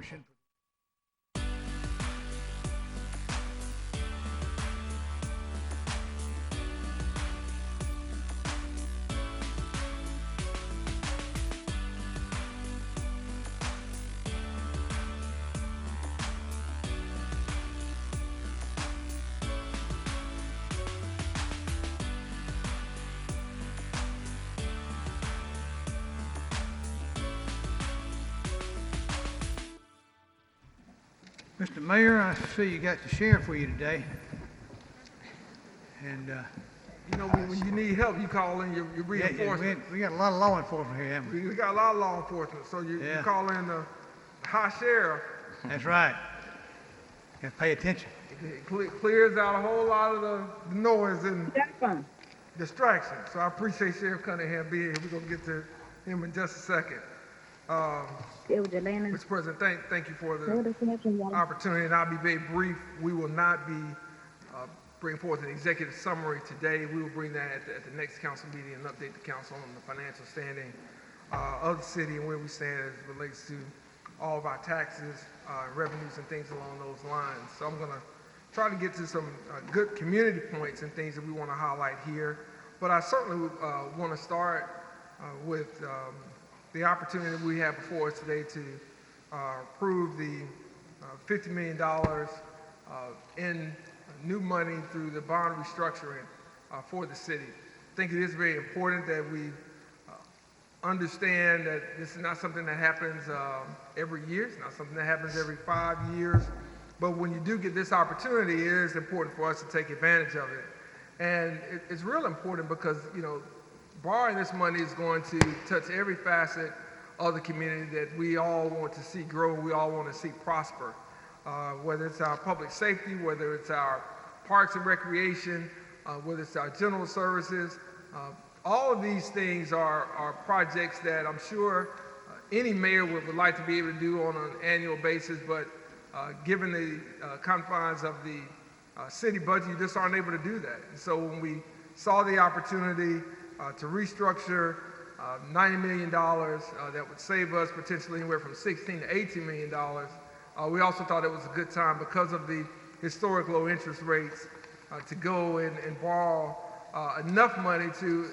portion. Mr. Mayor, I see you got the sheriff with you today. And, You know, when you need help, you call in your reinforcement. we got a lot of law enforcement here, haven't we? We got a lot of law enforcement, so you call in the high sheriff. That's right. Got to pay attention. It clears out a whole lot of the noise and distraction. So I appreciate Sheriff Cunningham being here. We're going to get to him in just a second. Mr. President, thank you for the opportunity, and I'll be very brief. We will not be bringing forth an executive summary today. We will bring that at the next council meeting and update the council on the financial standing of the city and where we stand as it relates to all of our taxes, revenues, and things along those lines. So I'm going to try to get to some good community points and things that we want to highlight here. But I certainly want to start with the opportunity we have before us today to approve the $50 million in new money through the bond restructuring for the city. I think it is very important that we understand that this is not something that happens every year. It's not something that happens every 5 years. But when you do get this opportunity, it is important for us to take advantage of it. And it's real important because, you know, borrowing this money is going to touch every facet of the community that we all want to see grow, we all want to see prosper. Whether it's our public safety, whether it's our parks and recreation, whether it's our general services, all of these things are projects that I'm sure any mayor would like to be able to do on an annual basis, but given the confines of the city budget, you just aren't able to do that. And so when we saw the opportunity to restructure $90 million that would save us potentially anywhere from $16 to $18 million, we also thought it was a good time because of the historic low interest rates to go and borrow enough money to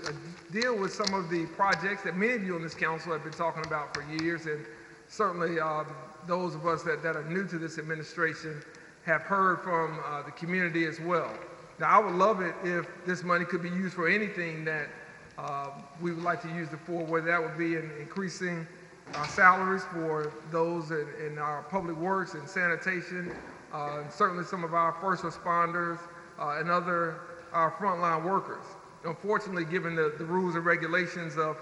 deal with some of the projects that many of you on this council have been talking about for years, and certainly those of us that are new to this administration have heard from the community as well. Now, I would love it if this money could be used for anything that we would like to use it for, whether that would be in increasing salaries for those in our public works and sanitation, and certainly some of our first responders and other our frontline workers. Unfortunately, given the rules and regulations of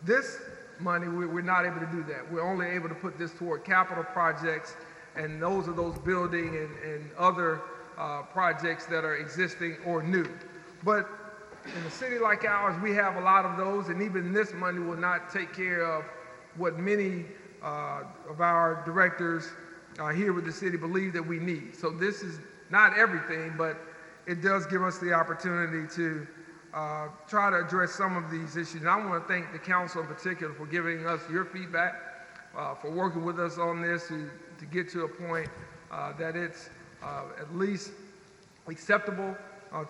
this money, we're not able to do that. We're only able to put this toward capital projects, and those are those building and other projects that are existing or new. But in a city like ours, we have a lot of those, and even this money will not take care of what many of our directors here with the city believe that we need. So this is not everything, but it does give us the opportunity to try to address some of these issues. And I want to thank the council in particular for giving us your feedback, for working with us on this to get to a point that it's at least acceptable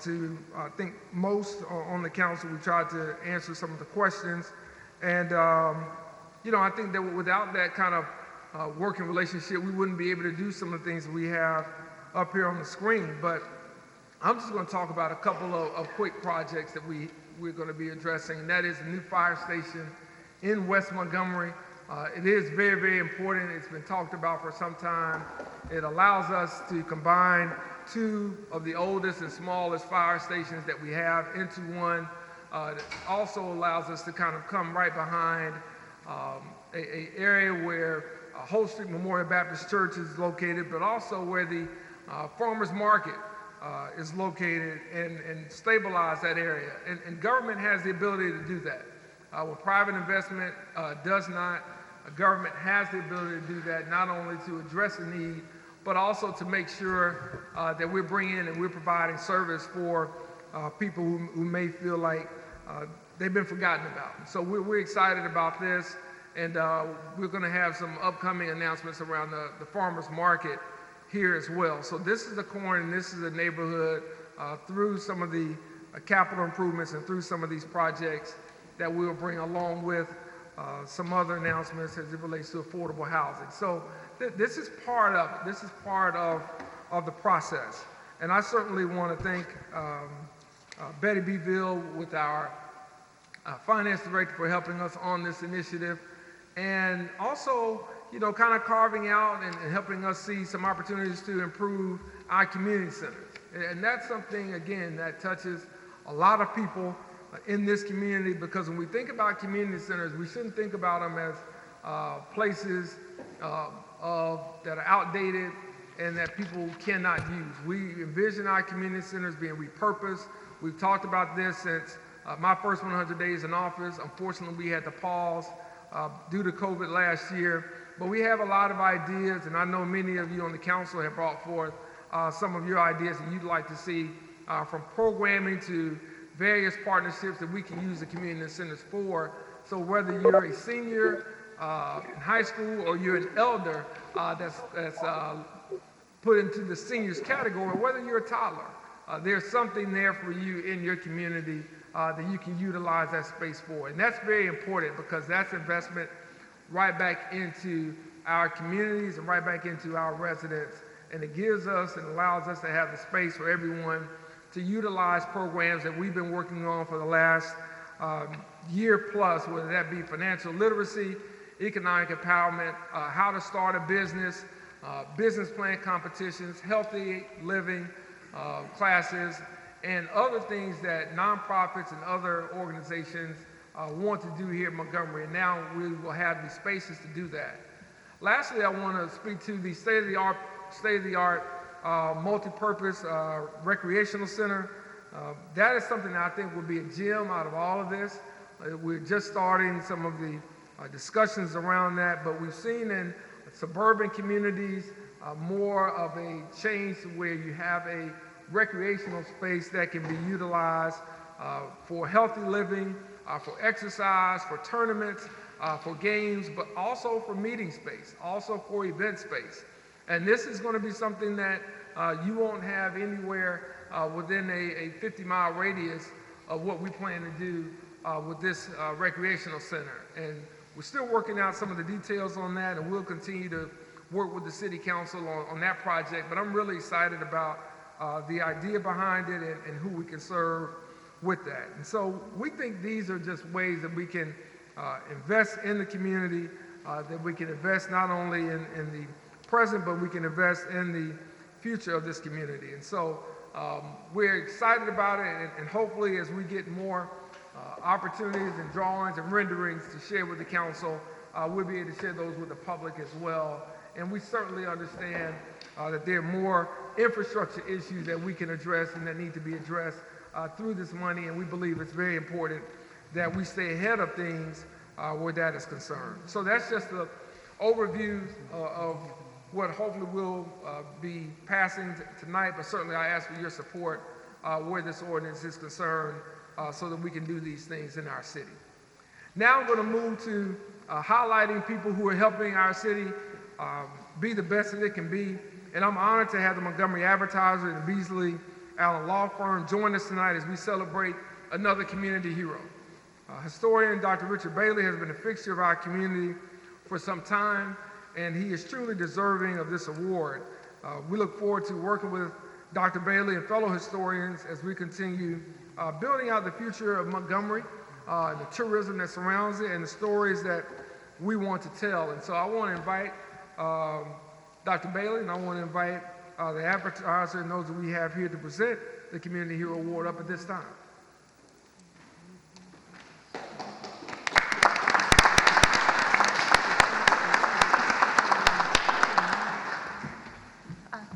to, I think, most on the council. We tried to answer some of the questions. And, you know, I think that without that kind of working relationship, we wouldn't be able to do some of the things we have up here on the screen. But I'm just going to talk about a couple of quick projects that we're going to be addressing, and that is the new fire station in West Montgomery. It is very, very important. It's been talked about for some time. It allows us to combine two of the oldest and smallest fire stations that we have into one. It also allows us to kind of come right behind an area where Holt Street Memorial Baptist Church is located, but also where the farmers market is located, and stabilize that area. And government has the ability to do that. Where private investment does not, government has the ability to do that, not only to address the need, but also to make sure that we're bringing and we're providing service for people who may feel like they've been forgotten about. So we're excited about this, And we're going to have some upcoming announcements around the farmers market here as well. So this is the corn and this is the neighborhood through some of the capital improvements and through some of these projects that we'll bring along with some other announcements as it relates to affordable housing. So this is part of it. This is part of the process. And I certainly want to thank Betty Beville with our finance director for helping us on this initiative. And also, you know, kind of carving out and helping us see some opportunities to improve our community centers. And that's something, again, that touches a lot of people in this community, because when we think about community centers, we shouldn't think about them as places that are outdated and that people cannot use. We envision our community centers being repurposed. We've talked about this since my first 100 days in office. Unfortunately, we had to pause due to COVID last year, but we have a lot of ideas, and I know many of you on the council have brought forth some of your ideas that you'd like to see, from programming to various partnerships that we can use the community centers for. So whether you're a senior in high school or you're an elder that's put into the seniors category, or whether you're a toddler, there's something there for you in your community that you can utilize that space for. And that's very important, because that's investment right back into our communities and right back into our residents. And it gives us and allows us to have the space for everyone to utilize programs that we've been working on for the last year plus, whether that be financial literacy, economic empowerment, how to start a business, business plan competitions, healthy living classes, and other things that nonprofits and other organizations want to do here in Montgomery. And now we will have the spaces to do that. Lastly, I want to speak to the state-of-the-art multi-purpose recreational center. That is something that I think will be a gem out of all of this. We're just starting some of the discussions around that, but we've seen in suburban communities more of a change to where you have a recreational space that can be utilized for healthy living, for exercise, for tournaments, for games, but also for meeting space, also for event space. And this is going to be something that you won't have anywhere within a 50-mile radius of what we plan to do with this recreational center. And we're still working out some of the details on that, and we'll continue to work with the city council on that project. But I'm really excited about the idea behind it and who we can serve with that. And so we think these are just ways that we can invest in the community, that we can invest not only in the present, but we can invest in the future of this community. And so we're excited about it, and hopefully as we get more opportunities and drawings and renderings to share with the council, we'll be able to share those with the public as well. And we certainly understand that there are more infrastructure issues that we can address and that need to be addressed through this money, and we believe it's very important that we stay ahead of things where that is concerned. So that's just an overview of what hopefully we'll be passing tonight, but certainly I ask for your support where this ordinance is concerned so that we can do these things in our city. Now I'm going to move to highlighting people who are helping our city be the best that it can be. And I'm honored to have the Montgomery Advertiser and Beasley Allen Law Firm join us tonight as we celebrate another community hero. Historian Dr. Richard Bailey has been a fixture of our community for some time, and he is truly deserving of this award. We look forward to working with Dr. Bailey and fellow historians as we continue building out the future of Montgomery, the tourism that surrounds it, and the stories that we want to tell. And so I want to invite Dr. Bailey, and I want to invite the advertiser and those that we have here to present the Community Hero Award up at this time.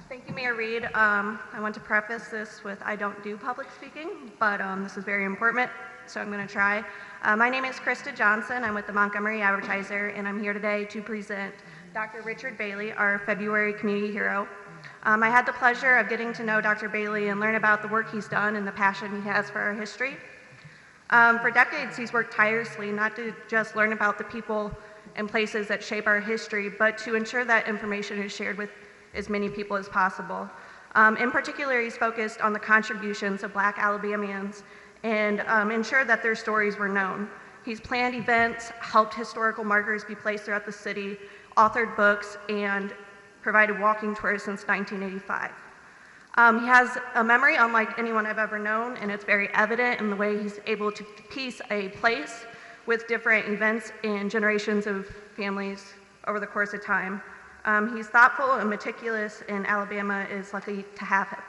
Thank you, Mayor Reed. I want to preface this with I don't do public speaking, but this is very important, so I'm going to try. My name is Krista Johnson. I'm with the Montgomery Advertiser, and I'm here today to present Dr. Richard Bailey, our February Community Hero. I had the pleasure of getting to know Dr. Bailey and learn about the work he's done and the passion he has for our history. For decades, he's worked tirelessly not to just learn about the people and places that shape our history, but to ensure that information is shared with as many people as possible. In particular, he's focused on the contributions of Black Alabamians and ensured that their stories were known. He's planned events, helped historical markers be placed throughout the city, authored books, and provided walking tours since 1985. He has a memory unlike anyone I've ever known, and it's very evident in the way he's able to piece a place with different events and generations of families over the course of time. He's thoughtful and meticulous, and Alabama is lucky to have him.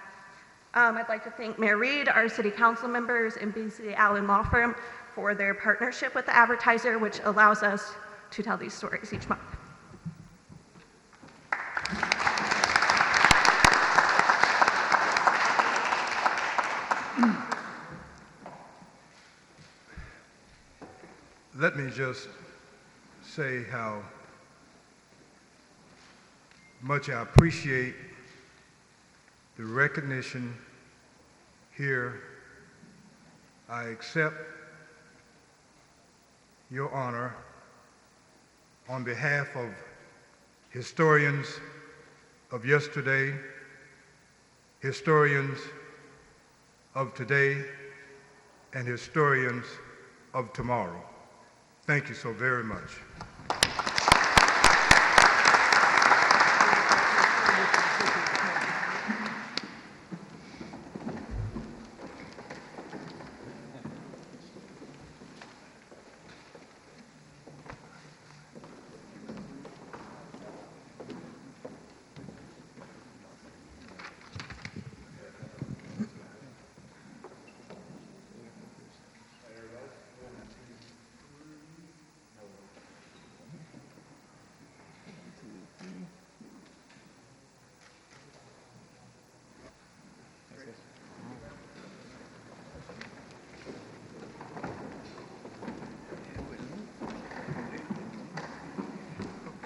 I'd like to thank Mayor Reed, our city council members, and Beasley Allen Law Firm for their partnership with the Advertiser, which allows us to tell these stories each month. Let me just say how much I appreciate the recognition here. I accept your honor on behalf of historians of yesterday, historians of today, and historians of tomorrow. Thank you so very much.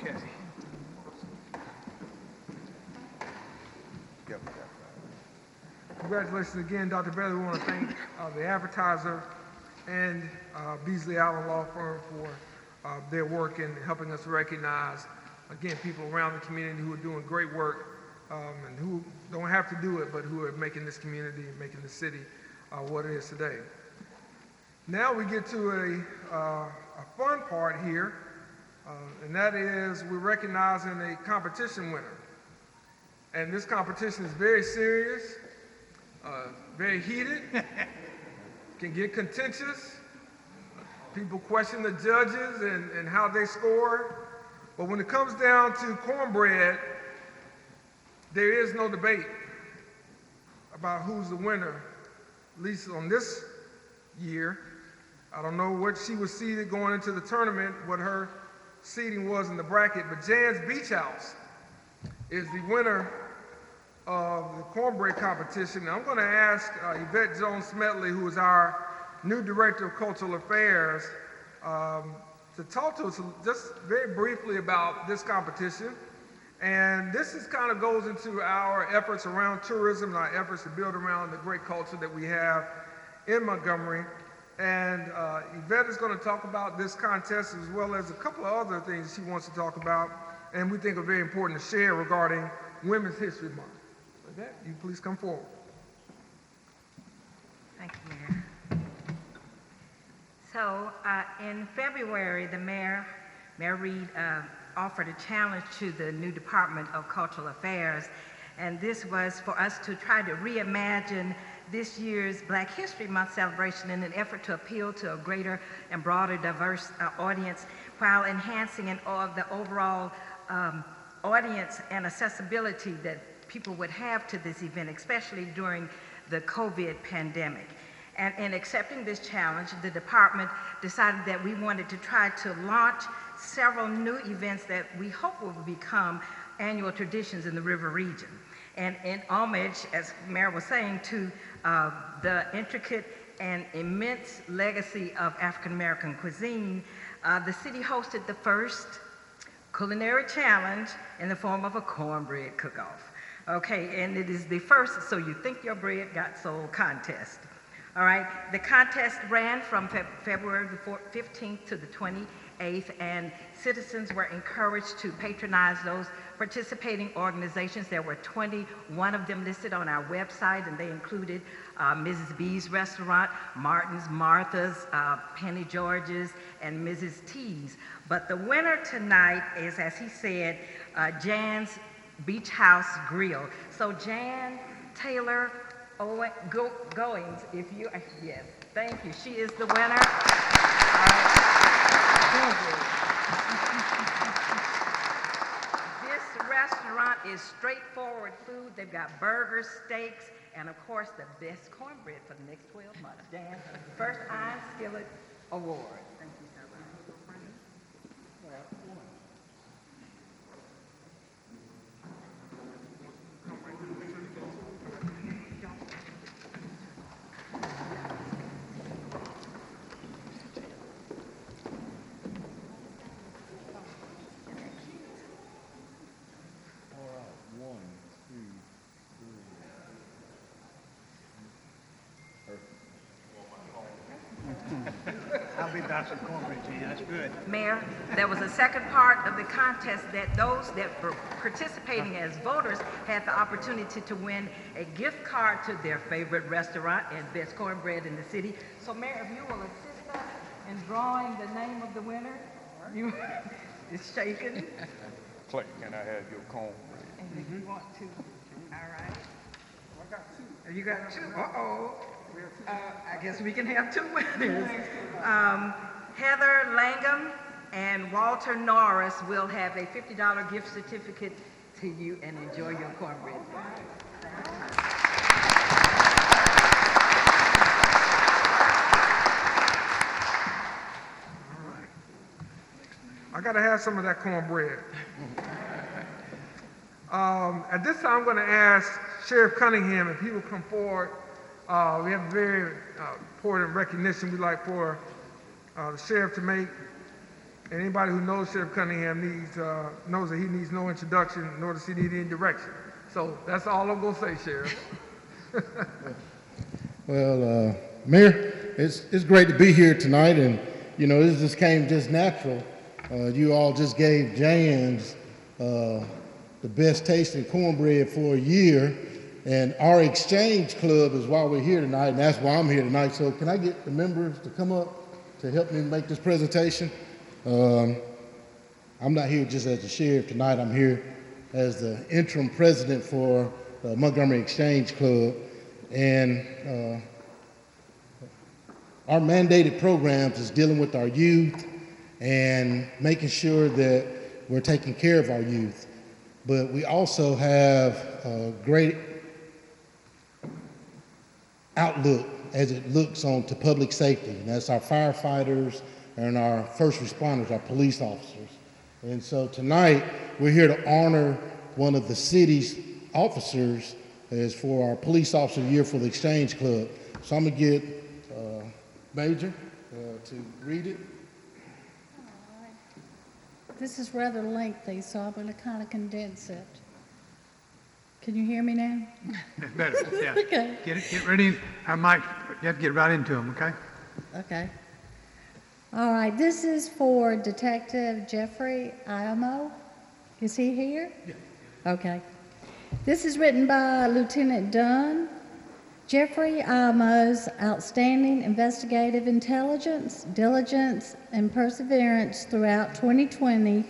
Okay. Congratulations again, Dr. Bailey. We want to thank the Advertiser and Beasley Allen Law Firm for their work in helping us recognize, again, people around the community who are doing great work and who don't have to do it, but who are making this community and making the city what it is today. Now we get to a fun part here, and that is we're recognizing a competition winner. And this competition is very serious, very heated, can get contentious. People question the judges and how they score. But when it comes down to cornbread, there is no debate about who's the winner, at least on this year. I don't know what she was seeded going into the tournament, what her seeding was in the bracket, but Jan's Beach House is the winner of the cornbread competition. Now, I'm going to ask Yvette Jones-Smetley, who is our new Director of Cultural Affairs, to talk to us just very briefly about this competition. And this is kind of goes into our efforts around tourism and our efforts to build around the great culture that we have in Montgomery. And Yvette is going to talk about this contest as well as a couple of other things she wants to talk about and we think are very important to share regarding Women's History Month. Yvette, you please come forward. Thank you, Mayor. So in February, the Mayor Reed, offered a challenge to the new Department of Cultural Affairs, and this was for us to try to reimagine this year's Black History Month celebration in an effort to appeal to a greater and broader diverse audience while enhancing the overall audience and accessibility that people would have to this event, especially during the COVID pandemic. And in accepting this challenge, the department decided that we wanted to try to launch several new events that we hope will become annual traditions in the river region. And in homage, as Mayor was saying, to the intricate and immense legacy of African American cuisine, the city hosted the first culinary challenge in the form of a cornbread cook-off. Okay, and it is the first So You Think Your Bread Got Sold contest. All right, the contest ran from February the 15th to the 28th 8th, and citizens were encouraged to patronize those participating organizations. There were 21 of them listed on our website, and they included Mrs. B's Restaurant, Martin's, Martha's, Penny George's, and Mrs. T's. But the winner tonight is, as he said, Jan's Beach House Grill. So Jan Taylor Goings, if you, yes, thank you. She is the winner. This restaurant is straightforward food. They've got burgers, steaks, and of course the best cornbread for the next 12 months. Jan, first Iron Skillet Award. Thank you so much. I'll be bouncing cornbread, Gene. That's good. Mayor, there was a second part of the contest that those that were participating as voters had the opportunity to win a gift card to their favorite restaurant and best cornbread in the city. So Mayor, if you will assist us in drawing the name of the winner. You, it's shaking. Clay, can I have your cornbread? And if you want to, all right. I got two. You got two? Uh-oh. I guess we can have two winners. Heather Langham and Walter Norris will have a $50 gift certificate to you, and enjoy your cornbread. I got to have some of that cornbread. At this time, I'm going to ask Sheriff Cunningham if he will come forward. We have a very important recognition we'd like for the sheriff to make. And anybody who knows Sheriff Cunningham knows that he needs no introduction, nor does he need any direction. So that's all I'm going to say, Sheriff. Well, Mayor, it's great to be here tonight, and you know this just came just natural. You all just gave Jan's the best tasting cornbread for a year, and our exchange club is why we're here tonight, and that's why I'm here tonight. So can I get the members to come up to help me make this presentation? I'm not here just as the sheriff tonight. I'm here as the interim president for the Montgomery Exchange Club, and our mandated programs is dealing with our youth and making sure that we're taking care of our youth. But we also have a great outlook as it looks on to public safety, and that's our firefighters and our first responders, our police officers. And so tonight, we're here to honor one of the city's officers as for our Police Officer of the Year for the Exchange Club. So I'm gonna get Major to read it. This is rather lengthy, so I'm going to kind of condense it. Can you hear me now? That's better, yeah. Okay. Get ready. Our mic, you have to get right into them, okay? Okay. All right, this is for Detective Jeffrey Iamo. Is he here? Yeah. Okay. This is written by Lieutenant Dunn. Jeffrey Iamo's outstanding investigative intelligence, diligence, and perseverance throughout 2020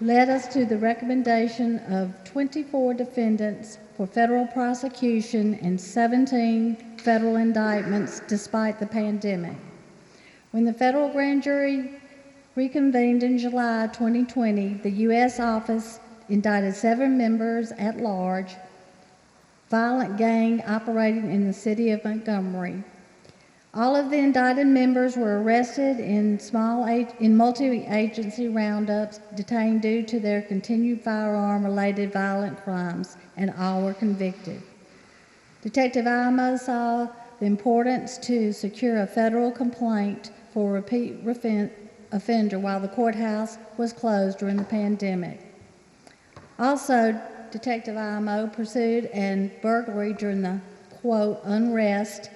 led us to the recommendation of 24 defendants for federal prosecution and 17 federal indictments despite the pandemic. When the federal grand jury reconvened in July 2020, the U.S. office indicted 7 members at large, violent gang operating in the city of Montgomery. All of the indicted members were arrested in multi-agency roundups, detained due to their continued firearm-related violent crimes, and all were convicted. Detective Iamo saw the importance to secure a federal complaint for a repeat offender while the courthouse was closed during the pandemic. Also, Detective Iamo pursued a burglary during the, quote, unrest,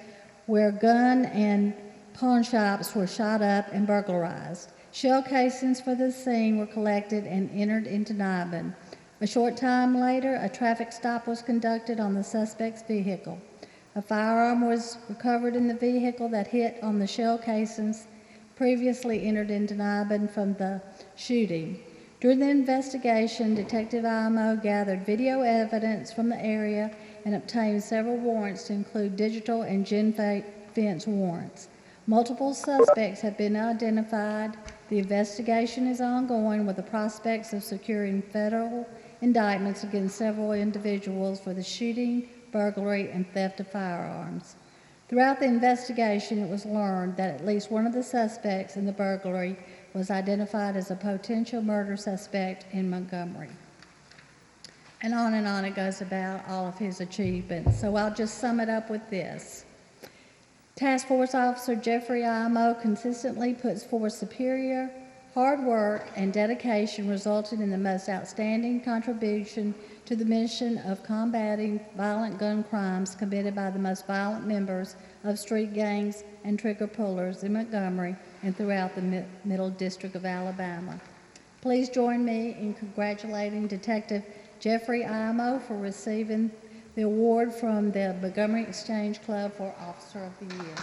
where gun and pawn shops were shot up and burglarized. Shell casings for the scene were collected and entered into NIBIN. A short time later, a traffic stop was conducted on the suspect's vehicle. A firearm was recovered in the vehicle that hit on the shell casings previously entered into NIBIN from the shooting. During the investigation, Detective IMO gathered video evidence from the area and obtained several warrants to include digital and gen fence warrants. Multiple suspects have been identified. The investigation is ongoing with the prospects of securing federal indictments against several individuals for the shooting, burglary, and theft of firearms. Throughout the investigation, it was learned that at least one of the suspects in the burglary was identified as a potential murder suspect in Montgomery. And on it goes about all of his achievements. So I'll just sum it up with this. Task Force Officer Jeffrey IMO consistently puts forth superior hard work and dedication, resulting in the most outstanding contribution to the mission of combating violent gun crimes committed by the most violent members of street gangs and trigger pullers in Montgomery and throughout the Middle District of Alabama. Please join me in congratulating Detective Jeffrey IMO for receiving the award from the Montgomery Exchange Club for Officer of the Year.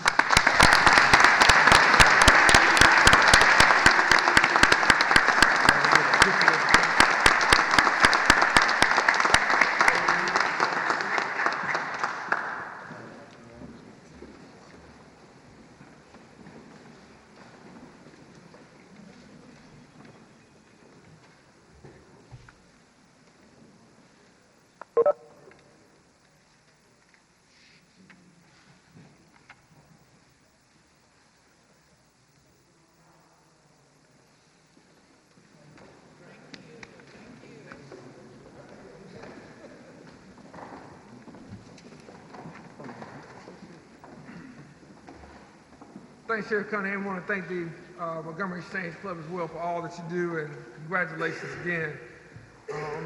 Thanks, Sheriff Cunningham. I want to thank the Montgomery Exchange Club as well for all that you do, and congratulations again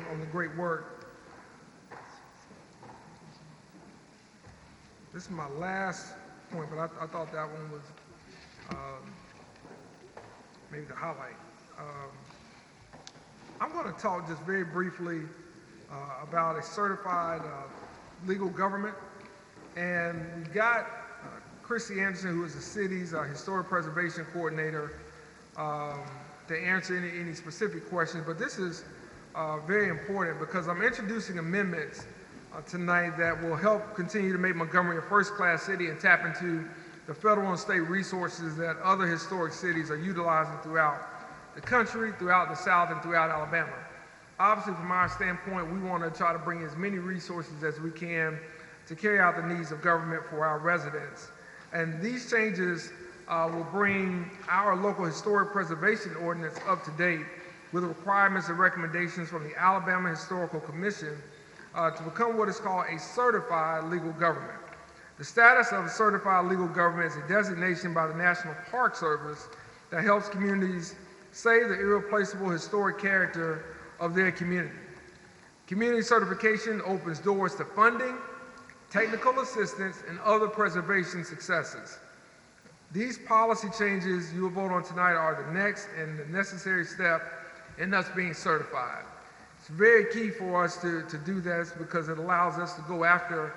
on the great work. This is my last point, but I thought that one was maybe the highlight. I'm going to talk just very briefly about a certified legal government, and we've got Chrissy Anderson, who is the city's historic preservation coordinator, to answer any specific questions. But this is very important because I'm introducing amendments tonight that will help continue to make Montgomery a first-class city and tap into the federal and state resources that other historic cities are utilizing throughout the country, throughout the South, and throughout Alabama. Obviously, from our standpoint, we want to try to bring as many resources as we can to carry out the needs of government for our residents. And these changes will bring our local historic preservation ordinance up to date with the requirements and recommendations from the Alabama Historical Commission to become what is called a certified legal government. The status of a certified legal government is a designation by the National Park Service that helps communities save the irreplaceable historic character of their community. Community certification opens doors to funding, technical assistance, and other preservation successes. These policy changes you will vote on tonight are the next and the necessary step in us being certified. It's very key for us to do this because it allows us to go after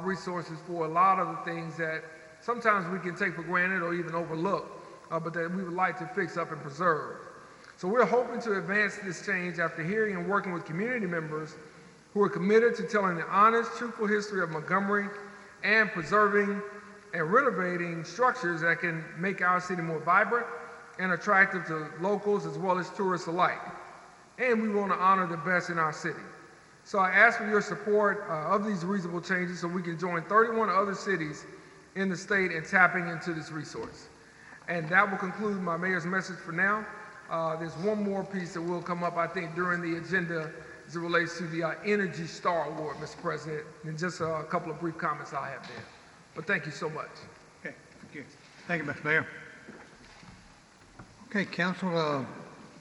resources for a lot of the things that sometimes we can take for granted or even overlook, but that we would like to fix up and preserve. So we're hoping to advance this change after hearing and working with community members who are committed to telling the honest, truthful history of Montgomery and preserving and renovating structures that can make our city more vibrant and attractive to locals as well as tourists alike. And we want to honor the best in our city. So I ask for your support of these reasonable changes so we can join 31 other cities in the state in tapping into this resource. And that will conclude my mayor's message for now. There's one more piece that will come up, I think, during the agenda as it relates to the Energy Star Award, Mr. President, and just a couple of brief comments I have there. But thank you so much. Okay, thank you. Thank you, Mr. Mayor. Okay, council,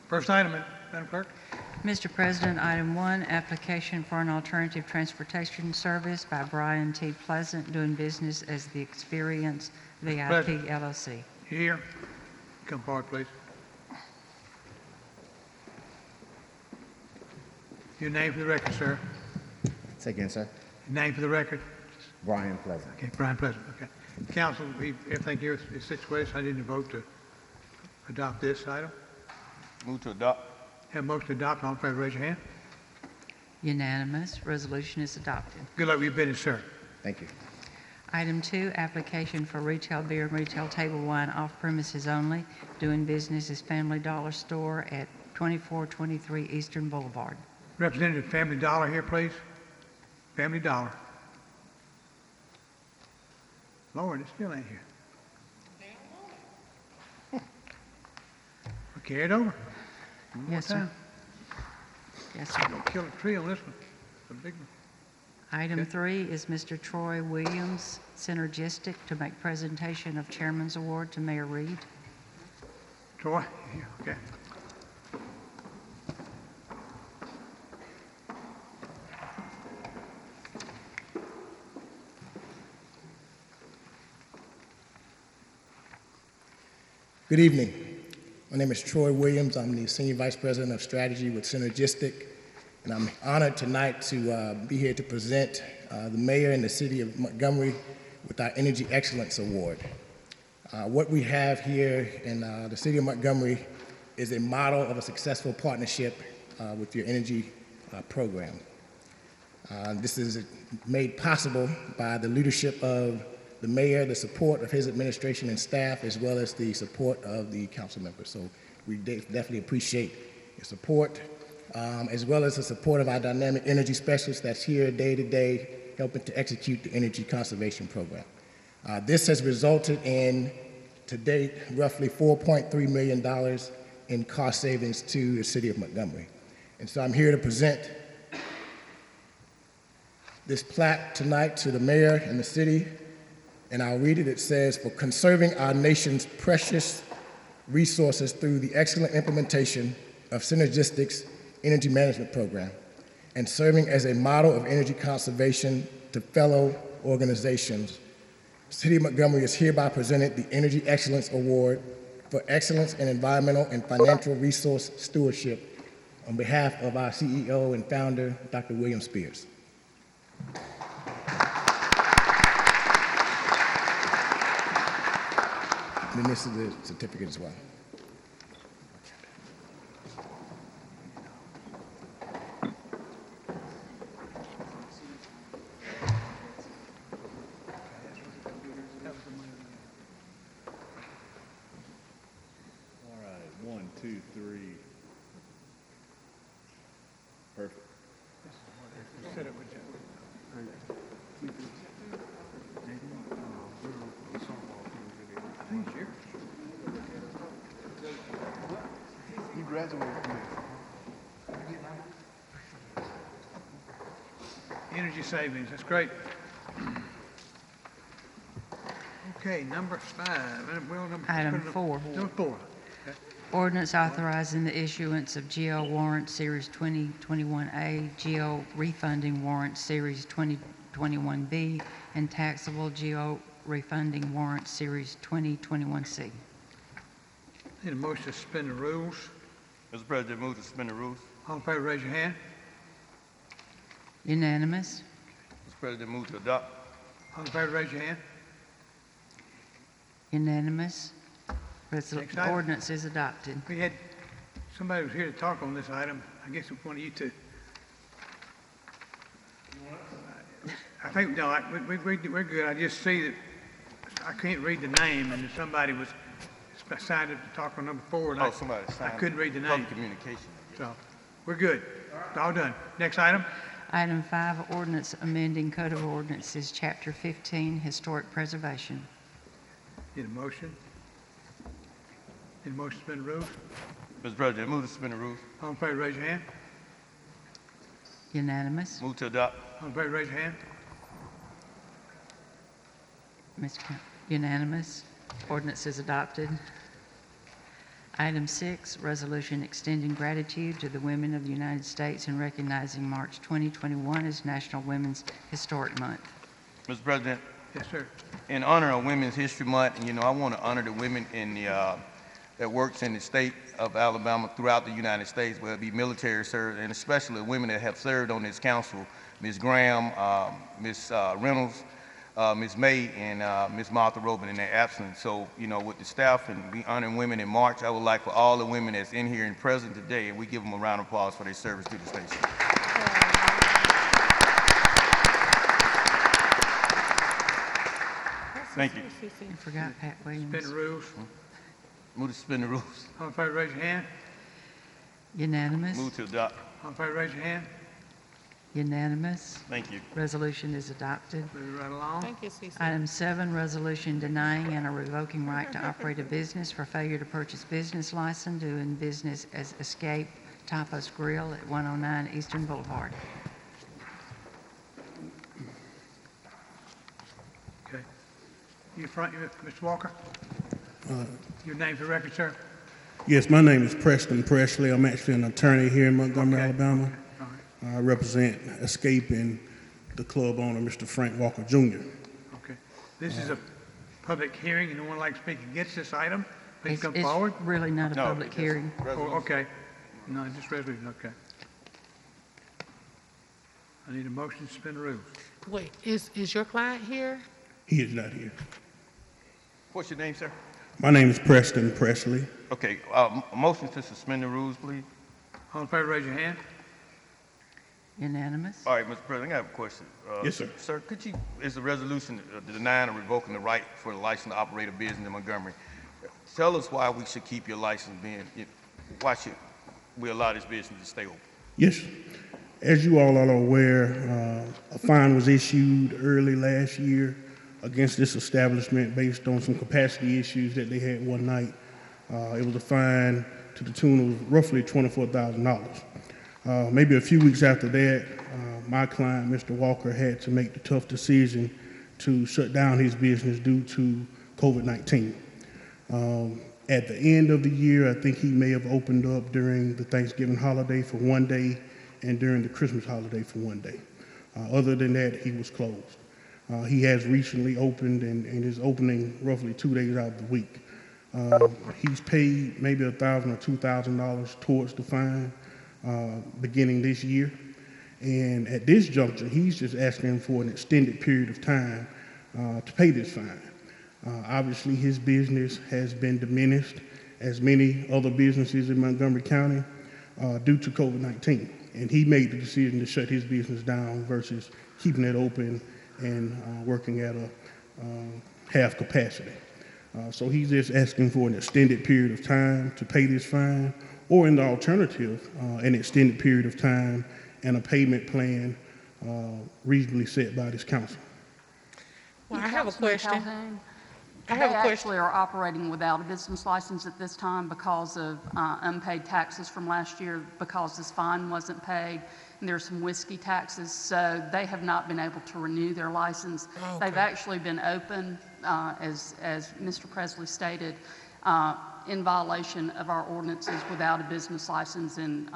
first item, Madam Clerk. Mr. President, item 1, application for an alternative transportation service by Brian T. Pleasant, doing business as the Experience VIP Pleasant. LLC. Here. Come forward, please. Your name for the record, sir. Say again, sir. Your name for the record. Brian Pleasant. Okay, Brian Pleasant, okay. Council, everything here is situated, so I need to vote to adopt this item. Move to adopt. Have a motion to adopt, all in favor, raise your hand. Unanimous. Resolution is adopted. Good luck with your business, sir. Thank you. Item 2, application for retail beer and retail table wine off premises only, doing business as Family Dollar Store at 2423 Eastern Boulevard. Representative Family Dollar here, please. Family Dollar. Lord, it still ain't here. We'll carry it over. One more Yes, sir. time. Yes, sir. Don't kill a tree on this one. It's a big one. Item Okay. 3 is Mr. Troy Williams, Synergistic, to make presentation of Chairman's Award to Mayor Reed. Troy, here, okay. Good evening. My name is Troy Williams. I'm the Senior Vice President of Strategy with Synergistic, and I'm honored tonight to be here to present the Mayor and the City of Montgomery with our Energy Excellence Award. What we have here in the City of Montgomery is a model of a successful partnership with your energy program. This is made possible by the leadership of the mayor, the support of his administration and staff, as well as the support of the council members. So we definitely appreciate your support, as well as the support of our dynamic energy specialist that's here day to day, helping to execute the energy conservation program. This has resulted in, to date, roughly $4.3 million in cost savings to the city of Montgomery. And so I'm here to present this plaque tonight to the mayor and the city, and I'll read it. It says, "For conserving our nation's precious resources through the excellent implementation of Synergistic's energy management program and serving as a model of energy conservation to fellow organizations, the City of Montgomery is hereby presented the Energy Excellence Award for excellence in environmental and financial resource stewardship on behalf of our CEO and founder, Dr. William Spears." And then this is the certificate as well. All right, 1, 2, 3. Perfect. You graduated from Energy savings, that's great. Okay, number 5. Well, Item 4. Number 4. Okay. Ordinance authorizing the issuance of GO warrant Series 2021A, GO refunding warrant Series 2021B, and taxable GO refunding warrant Series 2021C. Need a motion to suspend the rules. Mr. President, move to suspend the rules. All in favor, raise your hand. Unanimous. Mr. President, move to adopt. All in favor, raise your hand. Unanimous. Next item. Ordinance is adopted. We had, somebody was here to talk on this item. I guess it's one of you two. I think, no, we're good. I just see that, I can't read the name, and somebody was decided to talk on number 4. And Somebody signed. I couldn't read the name. Public communication. So, we're good. It's all done. Next item. Item 5, ordinance amending Code of Ordinances, Chapter 15, Historic Preservation. Need a motion? Need a motion to suspend the rules? Mr. President, move to suspend the rules. All in favor, raise your hand. Unanimous. Move to adopt. All in favor, raise your hand. Unanimous. Ordinance is adopted. Item 6, resolution extending gratitude to the women of the United States and recognizing March 2021 as National Women's Historic Month. Mr. President, Yes, sir. in honor of Women's History Month, and I want to honor the women in the that works in the state of Alabama throughout the United States, whether it be military service, and especially women that have served on this council, Ms. Graham, Ms. Reynolds, Ms. May, and Ms. Martha Robin in their absence. So, you know, with the staff and we honoring women in March, I would like for all the women that's in here and present today, and we give them a round of applause for their service to the station. Thank you. I forgot Pat Williams. Suspend the rules. Move to suspend the rules. All in favor, raise your hand. Unanimous? Move to adopt. All in favor, raise your hand. Unanimous. Thank you. Resolution is adopted. Move right along. Thank you, Cece. Item 7, resolution denying and or revoking right to operate a business for failure to purchase business license doing business as Escape Tapas Grill at 109 Eastern Boulevard. Okay. You front, Mr. Walker? Your name for the record, sir? Yes, my name is Preston Presley. I'm actually an attorney here in Montgomery, Alabama. All right. I represent Escape and the club owner, Mr. Frank Walker Jr. Okay. This is a public hearing. Anyone would like to speak against this item? Please come It's forward. really not a No, public just hearing. resolution. Oh, okay. No, just resolution, okay. I need a motion to suspend the rules. Wait, is your client here? He is not here. What's your name, sir? My name is Preston Presley. Okay, a motion to suspend the rules, please. All in favor, raise your hand. Unanimous? All right, Mr. President, I have a question. Yes, sir. Sir, could you, is a resolution denying or revoking the right for the license to operate a business in Montgomery? Tell us why we should keep your license being, why should we allow this business to stay open? Yes. As you all are aware, a fine was issued early last year against this establishment based on some capacity issues that they had one night. It was a fine to the tune of roughly $24,000. Maybe a few weeks after that, my client, Mr. Walker, had to make the tough decision to shut down his business due to COVID-19. At the end of the year, I think he may have opened up during the Thanksgiving holiday for one day and during the Christmas holiday for one day. Other than that, he was closed. He has recently opened and is opening roughly 2 days out of the week. He's paid maybe $1,000 or $2,000 towards the fine beginning this year. And at this juncture, he's just asking for an extended period of time to pay this fine. Obviously, his business has been diminished, as many other businesses in Montgomery County, due to COVID-19. And he made the decision to shut his business down versus keeping it open and working at a half capacity. So he's just asking for an extended period of time to pay this fine, or in the alternative, an extended period of time and a payment plan reasonably set by this council. Well, I have a question. They actually are operating without a business license at this time because of unpaid taxes from last year, because this fine wasn't paid, and there's some whiskey taxes, so they have not been able to renew their license. Okay. They've actually been open, as Mr. Presley stated, in violation of our ordinances without a business license, and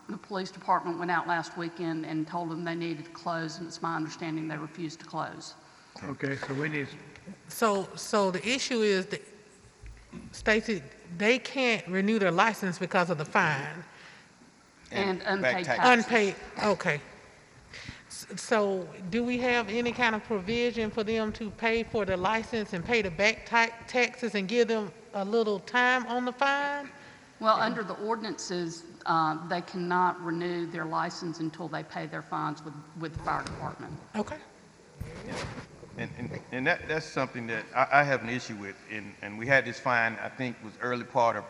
the police department went out last weekend and told them they needed to close, and it's my understanding they refused to close. Okay, so we need, So the issue is that, Stacy, they can't renew their license because of the fine. And unpaid back taxes. Unpaid, okay. So do we have any kind of provision for them to pay for the license and pay the back taxes and give them a little time on the fine? Well, under the ordinances, they cannot renew their license until they pay their fines with the fire department. Okay. And that's something that I have an issue with, and we had this fine, I think, was early part of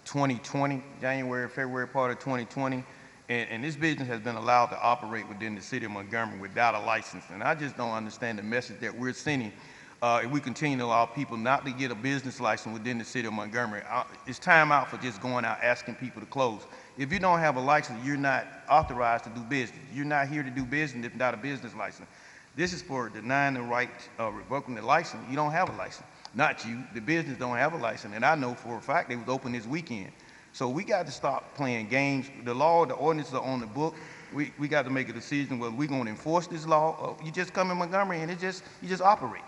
2020, January, February part of 2020, and this business has been allowed to operate within the city of Montgomery without a license, and I just don't understand the message that we're sending. If we continue to allow people not to get a business license within the city of Montgomery, it's time out for just going out asking people to close. If you don't have a license, you're not authorized to do business. You're not here to do business if not a business license. This is for denying the right of revoking the license. You don't have a license. Not you. The business don't have a license. And I know for a fact they was open this weekend. So we got to stop playing games. The law, the ordinances are on the book. We got to make a decision whether we're going to enforce this law or you just come in Montgomery and you just operate.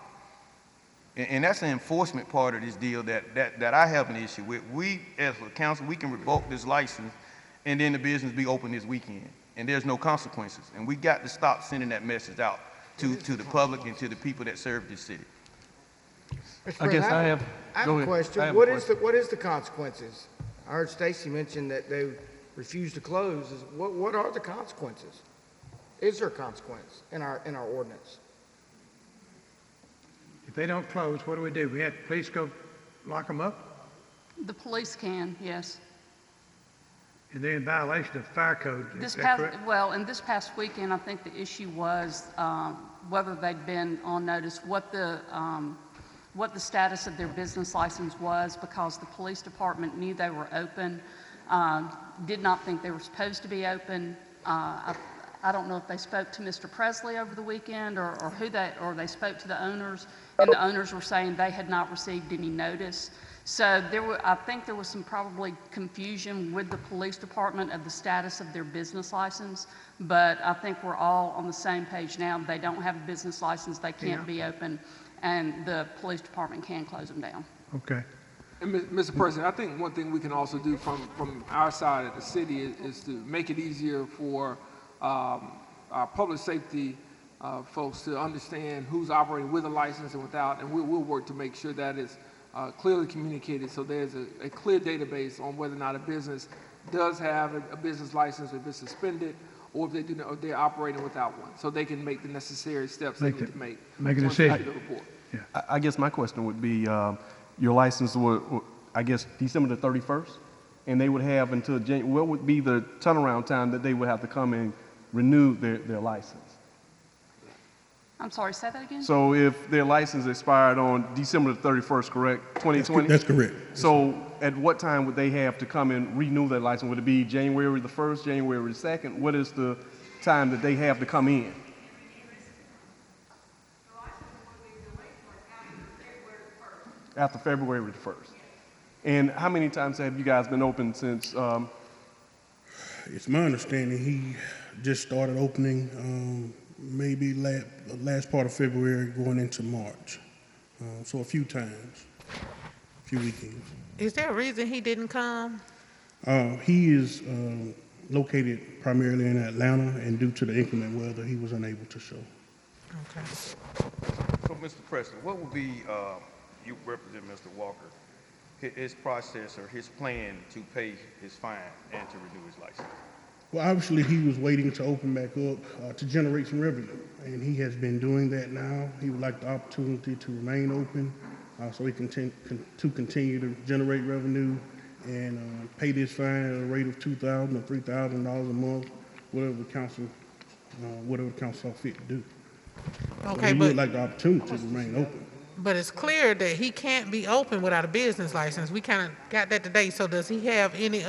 And that's the enforcement part of this deal that I have an issue with. We, as a council, we can revoke this license and then the business be open this weekend, and there's no consequences. And we got to stop sending that message out to the public and to the people that serve this city. I guess I have a question. What is the consequences? I heard Stacy mention that they refuse to close. What are the consequences? Is there a consequence in our ordinance? If they don't close, what do? We have the police go lock them up? The police can, yes. And they're in violation of fire code, is This that past, correct? well, and this past weekend, I think the issue was whether they'd been on notice, what the status of their business license was, because the police department knew they were open, did not think they were supposed to be open. I don't know if they spoke to Mr. Presley over the weekend or they spoke to the owners, and the owners were saying they had not received any notice. So I think there was some probably confusion with the police department of the status of their business license, but I think we're all on the same page now. They don't have a business license, they can't be open, and the police department can close them down. Okay. And Mr. President, I think one thing we can also do from our side of the city is to make it easier for our public safety folks to understand who's operating with a license and without, and we'll work to make sure that it's clearly communicated, so there's a clear database on whether or not a business does have a business license, or if it's suspended, or if they do not, or they're operating without one, so they can make the necessary steps they need to make. Make a once they decision. get the report. Yeah. I guess my question would be, your license would, I guess, December the 31st, and they would have until January. What would be the turnaround time that they would have to come and renew their license? I'm sorry, say that again? So if their license expired on December the 31st, correct, 2020? That's correct. So at what time would they have to come and renew their license? Would it be January the 1st, January the 2nd? What is the time that they have to come in? After February the 1st. And how many times have you guys been open since? It's my understanding he just started opening maybe last part of February going into March. So a few times, a few weekends. Is there a reason he didn't come? He is located primarily in Atlanta, and due to the inclement weather, he was unable to show. Okay. So, Mr. President, what would be, you represent Mr. Walker, his process or his plan to pay his fine and to renew his license? Well, obviously, he was waiting to open back up to generate some revenue, and he has been doing that now. He would like the opportunity to remain open so he can continue to generate revenue and pay this fine at a rate of $2,000 or $3,000 a month, whatever the council saw fit to do. Okay, he would like the opportunity to remain open. But it's clear that he can't be open without a business license. We kind of got that today. So does he have any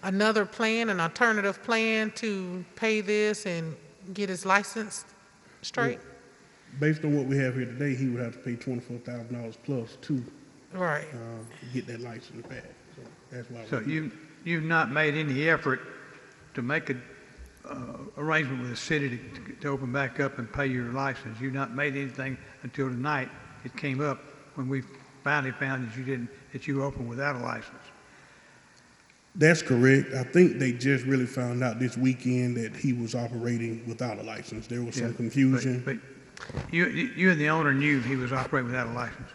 another plan, an alternative plan to pay this and get his license straight? Well, based on what we have here today, he would have to pay $24,000 plus to get that license back. So that's why. So you've not made any effort to make an arrangement with the city to open back up and pay your license. You've not made anything until tonight. It came up when we finally found that you opened without a license. That's correct. I think they just really found out this weekend that he was operating without a license. There was some confusion. But you and the owner knew he was operating without a license.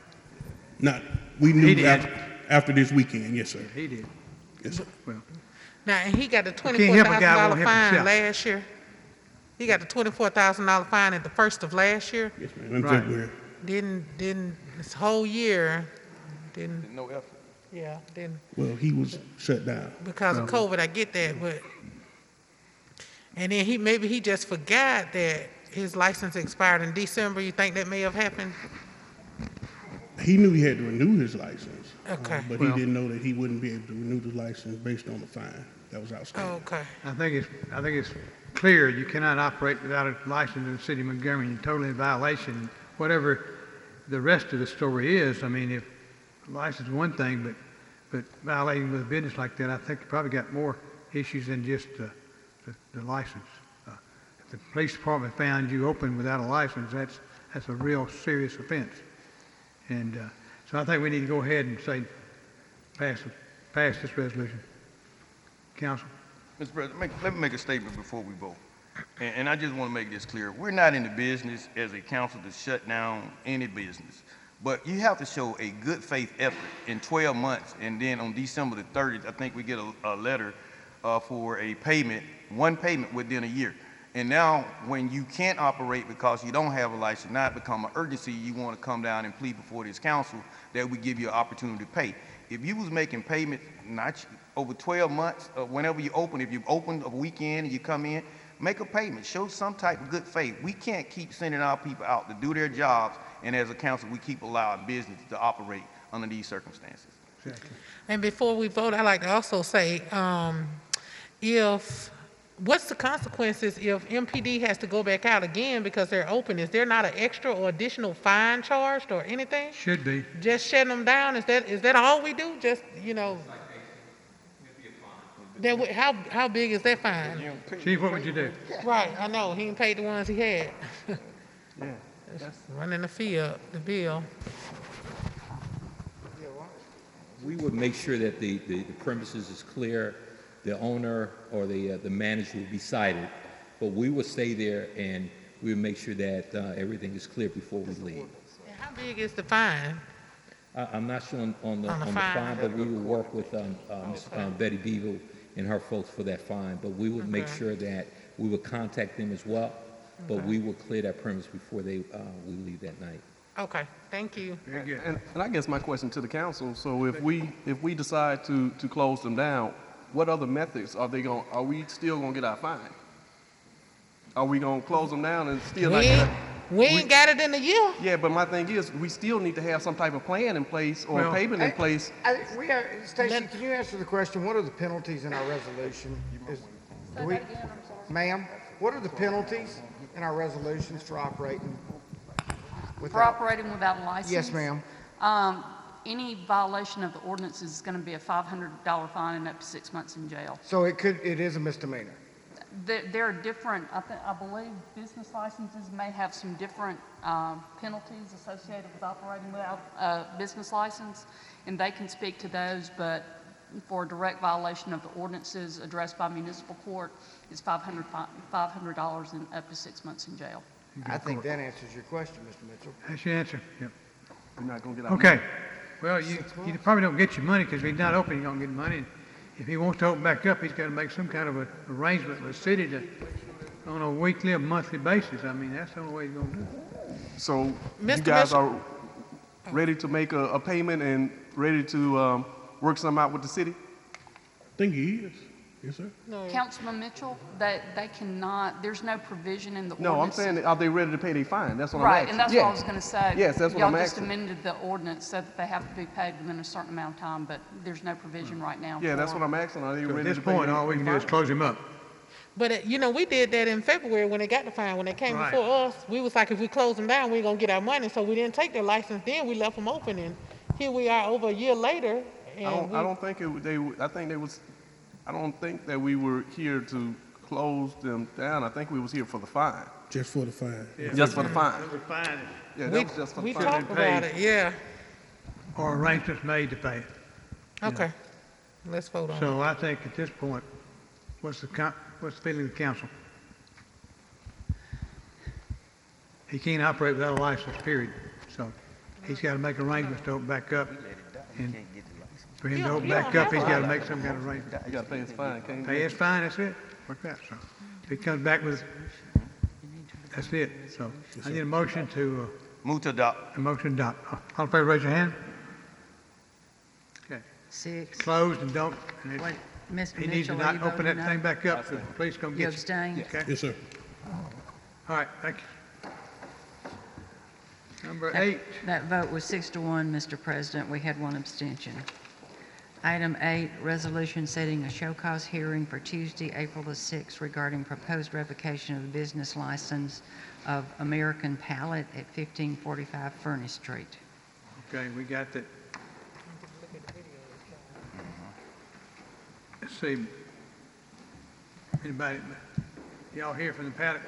We knew after this weekend, yes, sir. He did. Yes, sir. Well, now, and he got the can't help a guy won't $24,000 help fine himself. last year. He got the $24,000 fine at the first of last year. Yes, ma'am. In February. Didn't this whole year didn't. No effort. Yeah, didn't. Well, he was shut down. Because of COVID, I get that, but, and then maybe he just forgot that his license expired in December. You think that may have happened? He knew he had to renew his license. Okay. But he didn't know that he wouldn't be able to renew the license based on the fine that was outstanding. Okay. I think it's clear you cannot operate without a license in the city of Montgomery. You're totally in violation. Whatever the rest of the story is, I mean, if license is one thing, but violating with a business like that, I think you probably got more issues than just the license. If the police department found you open without a license, that's a real serious offense. And so I think we need to go ahead and say, pass this resolution. Council? Mr. President, let me make a statement before we vote. And I just want to make this clear. We're not in the business as a council to shut down any business. But you have to show a good faith effort in 12 months. And then on December the 30th, I think we get a letter for a payment, one payment within a year. And now when you can't operate because you don't have a license, now it become an urgency, you want to come down and plead before this council that we give you an opportunity to pay. If you was making payments not over 12 months, whenever you open, if you open a weekend and you come in, make a payment, show some type of good faith. We can't keep sending our people out to do their jobs, and as a council, we keep allowing business to operate under these circumstances. Exactly. And before we vote, I'd like to also say, what's the consequences if MPD has to go back out again because they're open? Is there not an extra or additional fine charged or anything? Should be. Just shutting them down, is that all we do? Just, how big is that fine? Chief, what would you do? Right, I know, he ain't paid the ones he had. Yeah. That's running the bill. We would make sure that the premises is clear, the owner or the manager will be cited, but we will stay there and we will make sure that everything is clear before we leave. And how big is the fine? I'm not sure on the fine, but we will work with Betty Beagle and her folks for that fine, but we will make sure that we will contact them as well, but we will clear that premise before we leave that night. Okay, thank you. Very good. And I guess my question to the council, so if we decide to close them down, what other methods are we still gonna get our fine? Are we gonna close them down and still not get We ain't got it in a year. Yeah, but my thing is, we still need to have some type of plan in place or payment in place. Stacy, can you answer the question, what are the penalties in our resolution? Ma'am, what are the penalties in our resolutions for operating For operating without a license? Yes, ma'am. Any violation of the ordinance is going to be a $500 fine and up to 6 months in jail. So it is a misdemeanor? There are different, I believe business licenses may have some different penalties associated with operating without a business license, and they can speak to those, but for direct violation of the ordinances addressed by municipal court is $500 and up to 6 months in jail. I think that answers your question, Mr. Mitchell. That's your answer, yep. We're not gonna get our Okay. money. Well, you probably don't get your money because if he's not open, you don't get money. If he wants to open back up, he's got to make some kind of an arrangement with the city on a weekly or monthly basis. I mean, that's the only way he's going to do it. So you Mr. guys Mitchell- are ready to make a payment and ready to work something out with the city? I think he is. Yes, sir. Councilman Mitchell, they cannot, there's no provision in the No, I'm ordinance. saying, are they ready to pay their fine? That's what I'm Right, asking. and that's what I was going to say. Yes, that's what Y'all I'm just asking. amended the ordinance so that they have to be paid within a certain amount of time, but there's no provision right now. Yeah, that's for- what I'm asking. Are they So at ready this to pay point, their all we can do is fine? close him up. But, we did that in February when they got the fine. When they came Right. before us, we was like, if we close them down, we ain't gonna get our money. So we didn't take their license then. We left them open. And here we are over a year later. And I don't think I don't think that we were here to close them down. I think we was here for the fine. Just for the fine. Yeah. Just for the fine. That was fine. Yeah, that was just for the we fine. talked about it, yeah. Or arrangements made to pay it. Okay, let's vote on it. So I think at this point, what's the feeling of the council? He can't operate without a license, period. So he's got to make arrangements to open back up. And for him to open back up, he's got to make some kind of arrangement. You got to pay his fine, can't you? Pay his fine, that's it. Work that. So if he comes back with, that's it. So I need a motion to, Move to adopt. a motion to adopt. All in favor, raise your hand. Okay. 6. Closed and don't, and Wait, Mr. he needs to Mitchell, are you not open voting that no? thing back up. so Please come You get you. abstain? Okay? Yes, sir. All right, thank you. Number 8. That vote was 6-1, Mr. President. We had one abstention. Item 8, resolution setting a show cause hearing for Tuesday, April the 6th regarding proposed revocation of the business license of American Pallet at 1545 Furnace Street. Okay, we got that. Let's see. Anybody, y'all here from the paddock?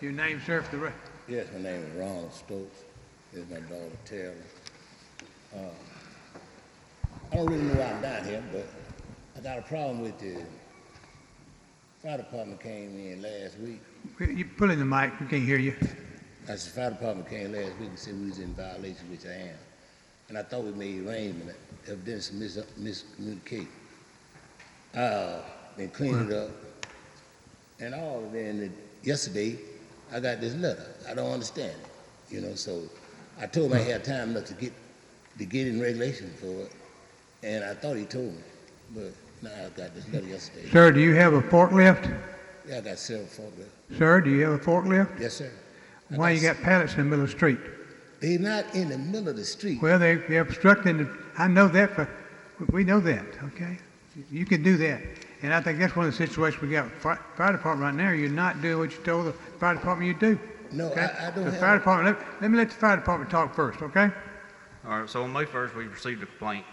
Your name, sir, for the record? Yes, my name is Ronald Stokes. This is my daughter, Tara. I don't really know why I'm down here, but I got a problem with the fire department came in last week. You pull in the mic, we can't hear you. As the fire department came last week and said we was in violation, which I am. And I thought we made arrangement, evidently some miscommunication. Been cleaning it up and all, and then yesterday I got this letter. I don't understand it, you know, so I told him I had time enough to get in regulation for it, and I thought he told me, but now I got this letter yesterday. Sir, do you have a forklift? Yeah, I got several forklifts. Sir, do you have a forklift? Yes, sir. Why you got pallets in the middle of the street? They're not in the middle of the street. Well, they're obstructing the, I know that, we know that, okay? You can do that. And I think that's one of the situations we got with fire department right now. You're not doing what you told the fire department you'd do. No, okay? I don't the have... Fire department, let me let the fire department talk first, okay? All right, so on May 1st, we received a complaint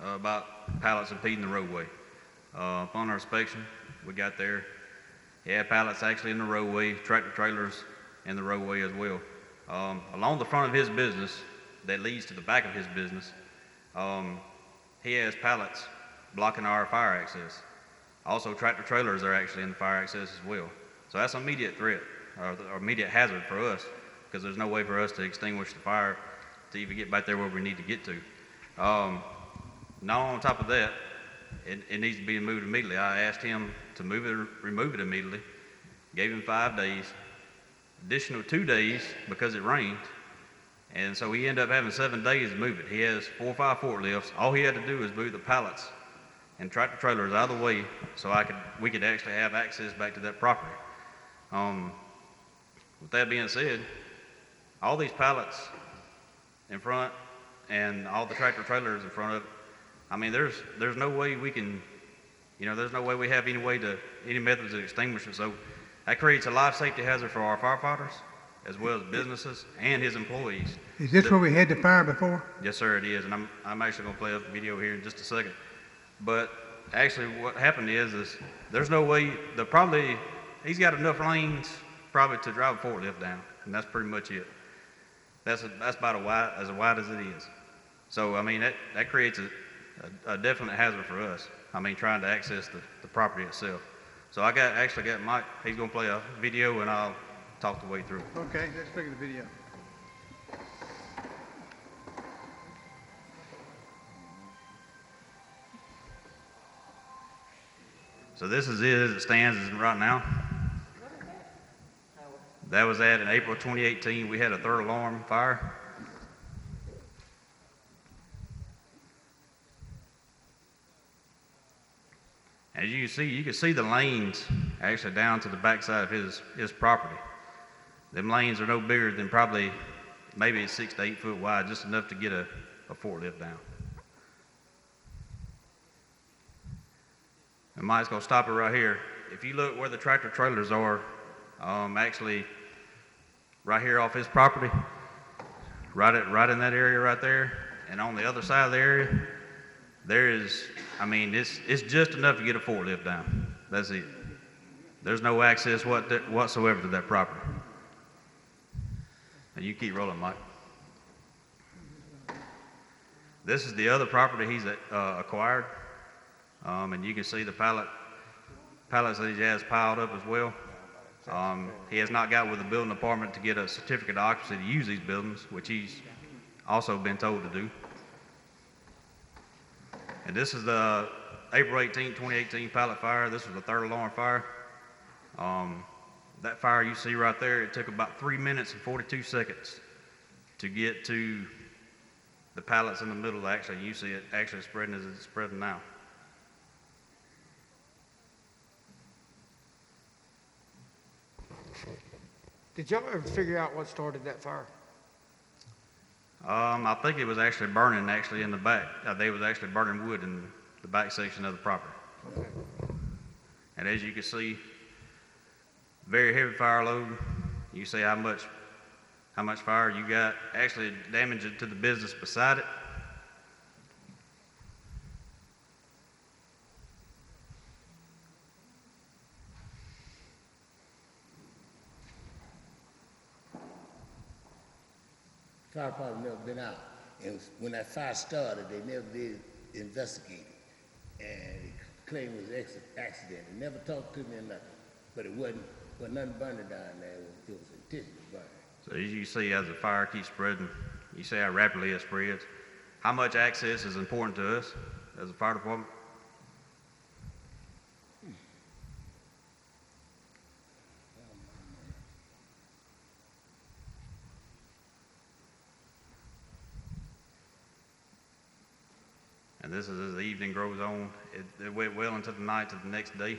about pallets impeding the roadway. Upon our inspection, we got there. He had pallets actually in the roadway, tractor trailers in the roadway as well. Along the front of his business, that leads to the back of his business, he has pallets blocking our fire access. Also, tractor trailers are actually in the fire access as well. So that's an immediate threat, or immediate hazard for us, because there's no way for us to extinguish the fire to even get back there where we need to get to. Now on top of that, it needs to be moved immediately. I asked him to remove it immediately, gave him 5 days, additional 2 days because it rained, and so he ended up having 7 days to move it. He has 4 or 5 forklifts. All he had to do is move the pallets and tractor trailers out of the way so we could actually have access back to that property. With that being said, all these pallets in front and all the tractor trailers in front of it, I mean, there's no way we can, you know, there's no way we have any methods to extinguish it. So that creates a life safety hazard for our firefighters, as well as businesses and his employees. Is this where we had the fire before? Yes, sir, it is, and I'm actually going to play up the video here in just a second. But actually, what happened is there's no way. He's got enough lanes probably to drive a forklift down, and that's pretty much it. That's about as wide as it is. So I mean that creates a definite hazard for us. I mean, trying to access the property itself. So I actually got Mike. He's going to play a video, and I'll talk the way through. Okay, let's look at the video. So this is it as it stands right now. That was in April 2018. We had a third alarm fire. As you can see the lanes actually down to the backside of his property. Them lanes are no bigger than probably maybe 6 to 8 foot wide, just enough to get a forklift down. And Mike's gonna stop it right here. If you look where the tractor trailers are, actually right here off his property, right in that area right there, and on the other side of the area, there is, I mean, it's just enough to get a forklift down. That's it. There's no access whatsoever to that property. Now you keep rolling, Mike. This is the other property he's acquired. And you can see the pallets that he has piled up as well. He has not got with the building department to get a certificate of occupancy to use these buildings, which he's also been told to do. And this is the April 18, 2018 pallet fire. This was the third alarm fire. That fire you see right there, it took about 3 minutes and 42 seconds to get to the pallets in the middle. Actually, you see it actually spreading as it's spreading now. Did y'all ever figure out what started that fire? I think it was actually burning in the back. They was actually burning wood in the back section of the property. Okay. And as you can see, very heavy fire load. You see how much fire you got. Actually damage to the business beside it. fire department never been out. And when that fire started, they never did investigate it. And it claimed it was an accident. They never talked to me or nothing. But it wasn't nothing burning down there. It was intentional burning. So as you see, as the fire keeps spreading, you see how rapidly it spreads. How much access is important to us as a fire department? And this is as the evening grows on. It went well into the night to the next day.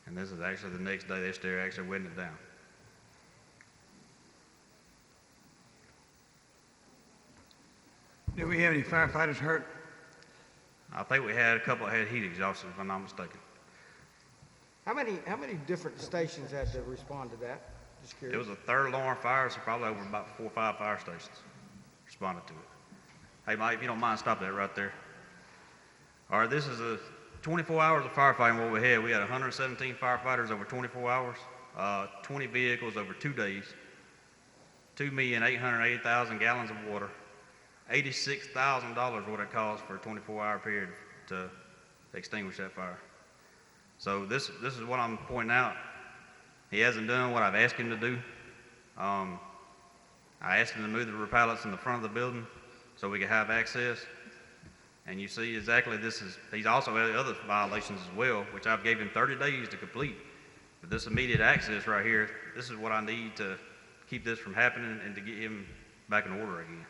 And this is actually the next day they're still actually wetting it down. Did we have any firefighters hurt? I think we had a couple that had heat exhaustion, if I'm not mistaken. How many different stations had to respond to that? Just curious. It was a third alarm fire, so probably over about 4 or 5 fire stations responded to it. Hey, Mike, if you don't mind, stop that right there. All right, this is a 24 hours of firefighting what we had. We had 117 firefighters over 24 hours, 20 vehicles over 2 days, 2,880,000 gallons of water, $86,000 what it cost for a 24-hour period to extinguish that fire. So this is what I'm pointing out. He hasn't done what I've asked him to do. I asked him to move the repellents in the front of the building so we could have access. And you see exactly he's also had other violations as well, which I've gave him 30 days to complete. But this immediate access right here, this is what I need to keep this from happening and to get him back in order again.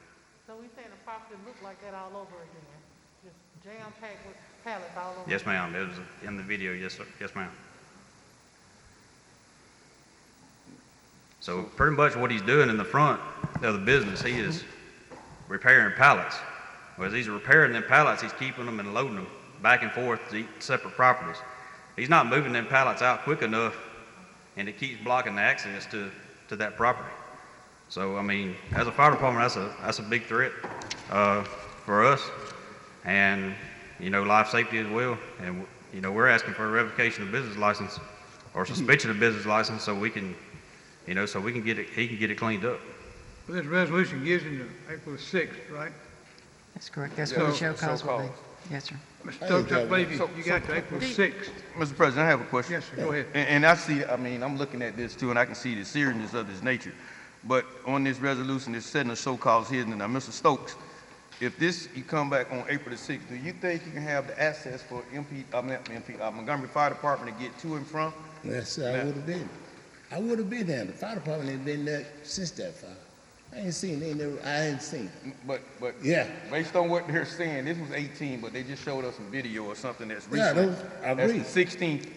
So we saying the property looked like that all over again? Just jam-packed with pallets all over? Yes, ma'am. It was in the video. Yes, sir. Yes, ma'am. So pretty much what he's doing in the front of the business, he is repairing pallets. As he's repairing them pallets, he's keeping them and loading them back and forth to each separate properties. He's not moving them pallets out quick enough, and it keeps blocking the access to that property. So, I mean, as a fire department, that's a big threat for us, and, life safety as well. And, we're asking for a revocation of business license or suspension of business license so we can, he can get it cleaned up. Well, this resolution gives him to April 6th, right? That's correct. That's what the show cause will be. Yes, sir. Mr. Stokes, I believe you got to April 6th. Mr. President, I have a question. Yes, sir. Go ahead. And I see, I'm looking at this too, and I can see the seriousness of this nature. But on this resolution, it's setting a show cause hearing. Now, Mr. Stokes, if you come back on April the 6th, do you think you can have the access for Montgomery Fire Department to get to and from? Yes, I would have been. I would have been there. The fire department ain't been there since that fire. I ain't seen it. But yeah, based on what they're saying, this was 18, but they just showed us some video or something that's recent. I agree. That's the 16th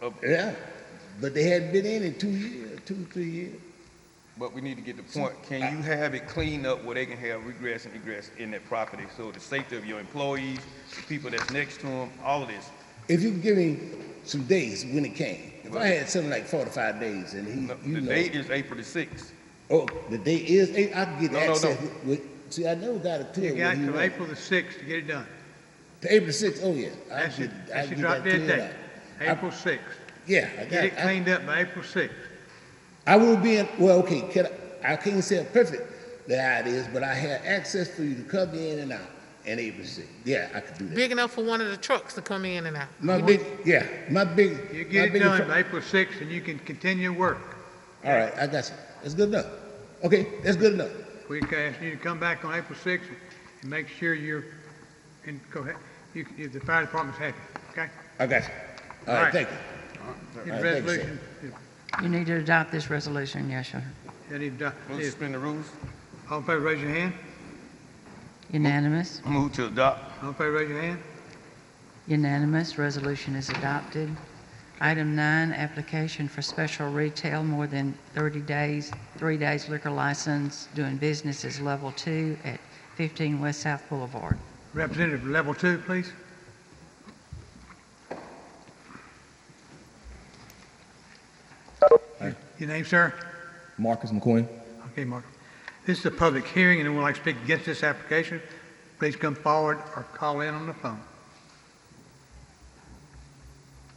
of. Yeah, but they hadn't been in 2 years, 2 or 3 years. But we need to get the point. Can you have it cleaned up where they can have regress and egress in that property? So the safety of your employees, the people that's next to them, all of this. If you can give me some days when it came. If I had something like 45 days and the date is April the 6th. Oh, the date is April. I can get access. See, I never got a clear. You got to April the 6th to get it done. To April 6th, oh yeah. That's it. That's your drop dead date. April 6th. Yeah, get it cleaned up by April 6th. I will be in, well, okay, I can't say it perfect that it is, but I had access for you to come in and out in April 6th. Yeah, I could do that. Big enough for one of the trucks to come in and out. You get it done by April 6th and you can continue work. All right, I got you. That's good enough. Okay, that's good enough. We ask you to come back on April 6th and make sure you're in, the fire department's happy, okay? I got you. All right, thank you. All right, resolution. You need to adopt this resolution, yes, sir. You need to Move to suspend the rules. All in favor, raise your hand. Unanimous. Move to adopt. All in favor, raise your hand. Unanimous. Resolution is adopted. Item 9, application for special retail more than 30 days, 3 days liquor license, doing business as level 2 at 15 West South Boulevard. Representative, level 2, please. Your name, sir? Marcus McQueen. Okay, Mark. This is a public hearing, and anyone would like to speak against this application, please come forward or call in on the phone.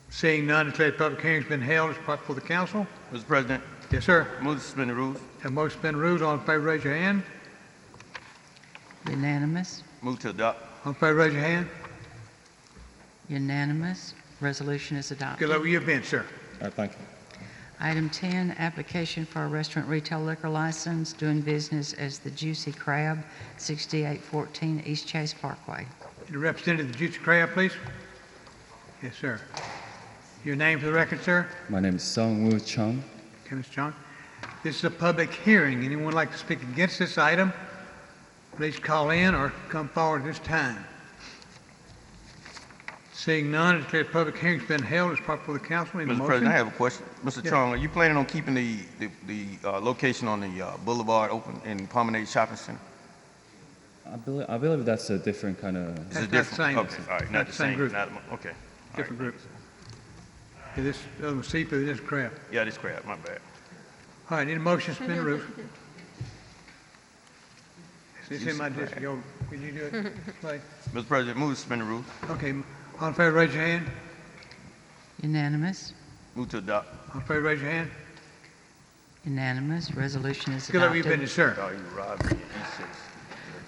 Seeing none, declare the public hearing's been held as part for the council. Mr. President. Yes, sir. Move to suspend the rules. Have motion to suspend the rules. All in favor, raise your hand. Unanimous. Move to adopt. All in favor, raise your hand. Unanimous. Resolution is adopted. Good luck with your event, sir. All right, thank you. Item 10, application for a restaurant retail liquor license doing business as the Juicy Crab, 6814 East Chase Parkway. The representative of the Juicy Crab, please. Yes, sir. Your name for the record, sir? My name is Sungwoo Chung. Okay, Mr. Chung. This is a public hearing. Anyone would like to speak against this item, please call in or come forward at this time. Seeing none, I declare the public hearing's been held as part for the council. Need a Mr. motion? President, I have a question. Mr. Yes. Chung, are you planning on keeping the location on the boulevard open in Promenade Shopping Center? I believe that's a different kind of. That's Is it not different? the same. Okay, all right, not the same group. Okay. Different group. Yeah, this other was seafood, this is crab. Yeah, this crab, my bad. All right, need a motion to suspend the rules. It's in my Juicy district. Go, will you do it, Clay? Mr. President, move to suspend the rules. Okay, all in favor, raise your hand. Unanimous. Move to adopt. All in favor, raise your hand. Unanimous. Resolution is Good luck with adopted. your business, sir. Oh, you robbed me at E6.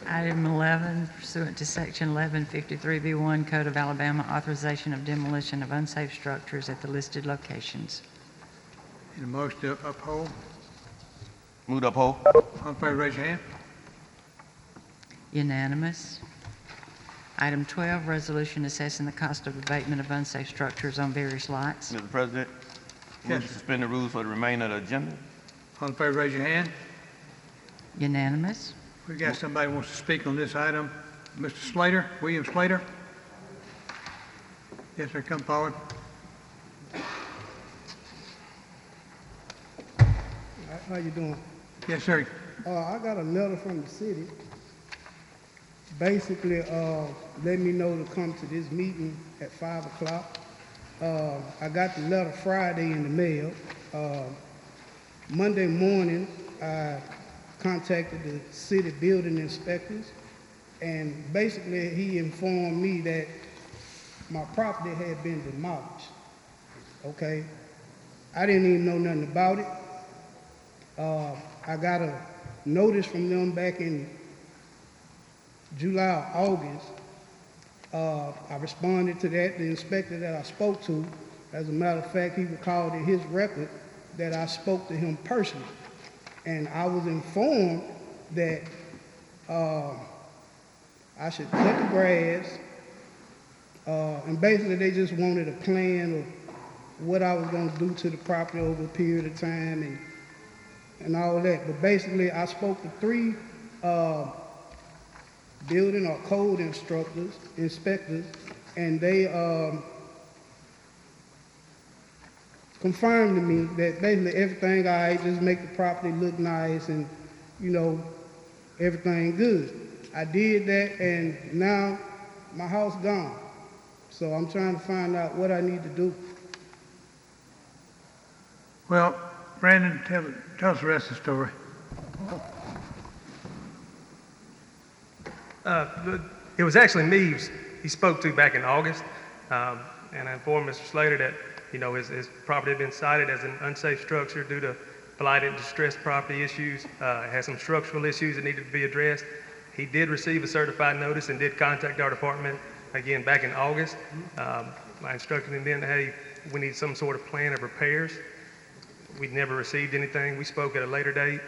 Item 11, pursuant to Section 1153B1 Code of Alabama, authorization of demolition of unsafe structures at the listed locations. Need a motion to uphold. Move to uphold. All in favor, raise your hand. Unanimous. Item 12, resolution assessing the cost of abatement of unsafe structures on various lots. Mr. President, move Yes. to suspend the rules for the remainder of the agenda. All in favor, raise your hand. Unanimous. We got somebody who wants to speak on this item. Mr. Slater, William Slater. Yes, sir, come forward. How you doing? Yes, sir. I got a letter from the city, basically letting me know to come to this meeting at 5 o'clock. I got the letter Friday in the mail. Monday morning, I contacted the city building inspectors, and basically he informed me that my property had been demolished. Okay? I didn't even know nothing about it. I got a notice from them back in July or August. I responded to that. The inspector that I spoke to, as a matter of fact, he recalled in his record that I spoke to him personally. And I was informed that I should cut the grass. And basically they just wanted a plan of what I was going to do to the property over a period of time and all that. But basically I spoke to 3 building or code inspectors, and they confirmed to me that basically everything all right, just make the property look nice and, you know, everything good. I did that, and now my house gone. So I'm trying to find out what I need to do. Well, Brandon, tell us the rest of the story. It was actually me he spoke to back in August, and I informed Mr. Slater that, you know, his property had been cited as an unsafe structure due to blighted, distressed property issues. It had some structural issues that needed to be addressed. He did receive a certified notice and did contact our department again back in August. I instructed him then, hey, we need some sort of plan of repairs. We'd never received anything. We spoke at a later date.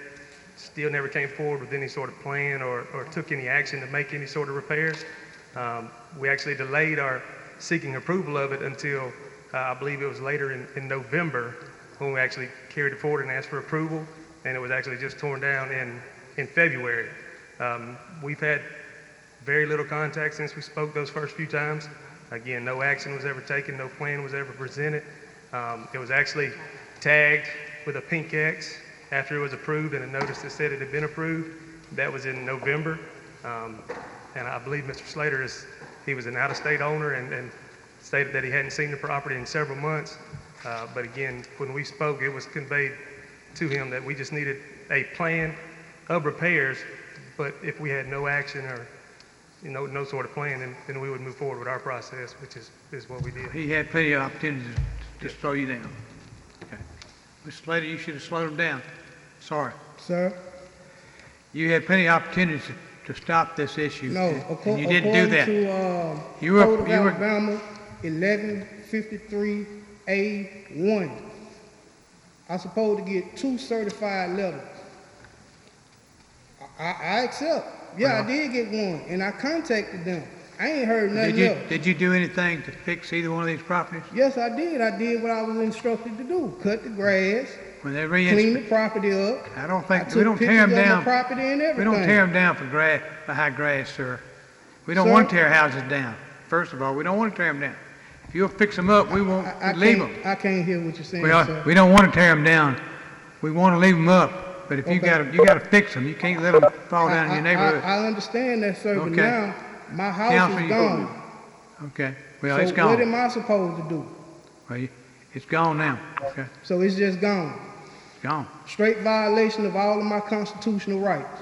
Still never came forward with any sort of plan or took any action to make any sort of repairs. We actually delayed our seeking approval of it until I believe it was later in November when we actually carried it forward and asked for approval, and it was actually just torn down in February. We've had very little contact since we spoke those first few times. Again, no action was ever taken, no plan was ever presented. It was actually tagged with a pink X after it was approved and a notice that said it had been approved. That was in November. And I believe Mr. Slater he was an out-of-state owner and stated that he hadn't seen the property in several months. But again, when we spoke, it was conveyed to him that we just needed a plan of repairs, but if we had no action or, no sort of plan, then we would move forward with our process, which is what we did. He had plenty of opportunities to slow you down. Okay. Mr. Slater, you should have slowed him down. Sorry. Sir? You had plenty of opportunities to stop this issue. No, and you didn't do that. You were, Code of Alabama 1153A1. I'm supposed to get 2 certified letters. I accept. Yeah, I did get one, and I contacted them. I ain't heard nothing else. Did you do anything to fix either one of these properties? Yes, I did. I did what I was instructed to do. Cut the grass, When they clean the property up. I don't think, I we don't took tear them pictures of down. my property and everything. We don't tear them down for high grass, sir. We don't Sir? want to tear houses down. First of all, we don't want to tear them down. If you'll fix them up, we won't leave them. I can't hear what you're saying, sir. We don't want to tear them down. We want to leave them up. But if you gotta fix them. You can't let them fall down in your neighborhood. I understand that, sir, but Okay. now my house Counsel, is gone. Okay. Well, So it's gone. what am I supposed to do? Well, it's gone now. Okay. So it's just gone. It's gone. Straight violation of all of my constitutional rights.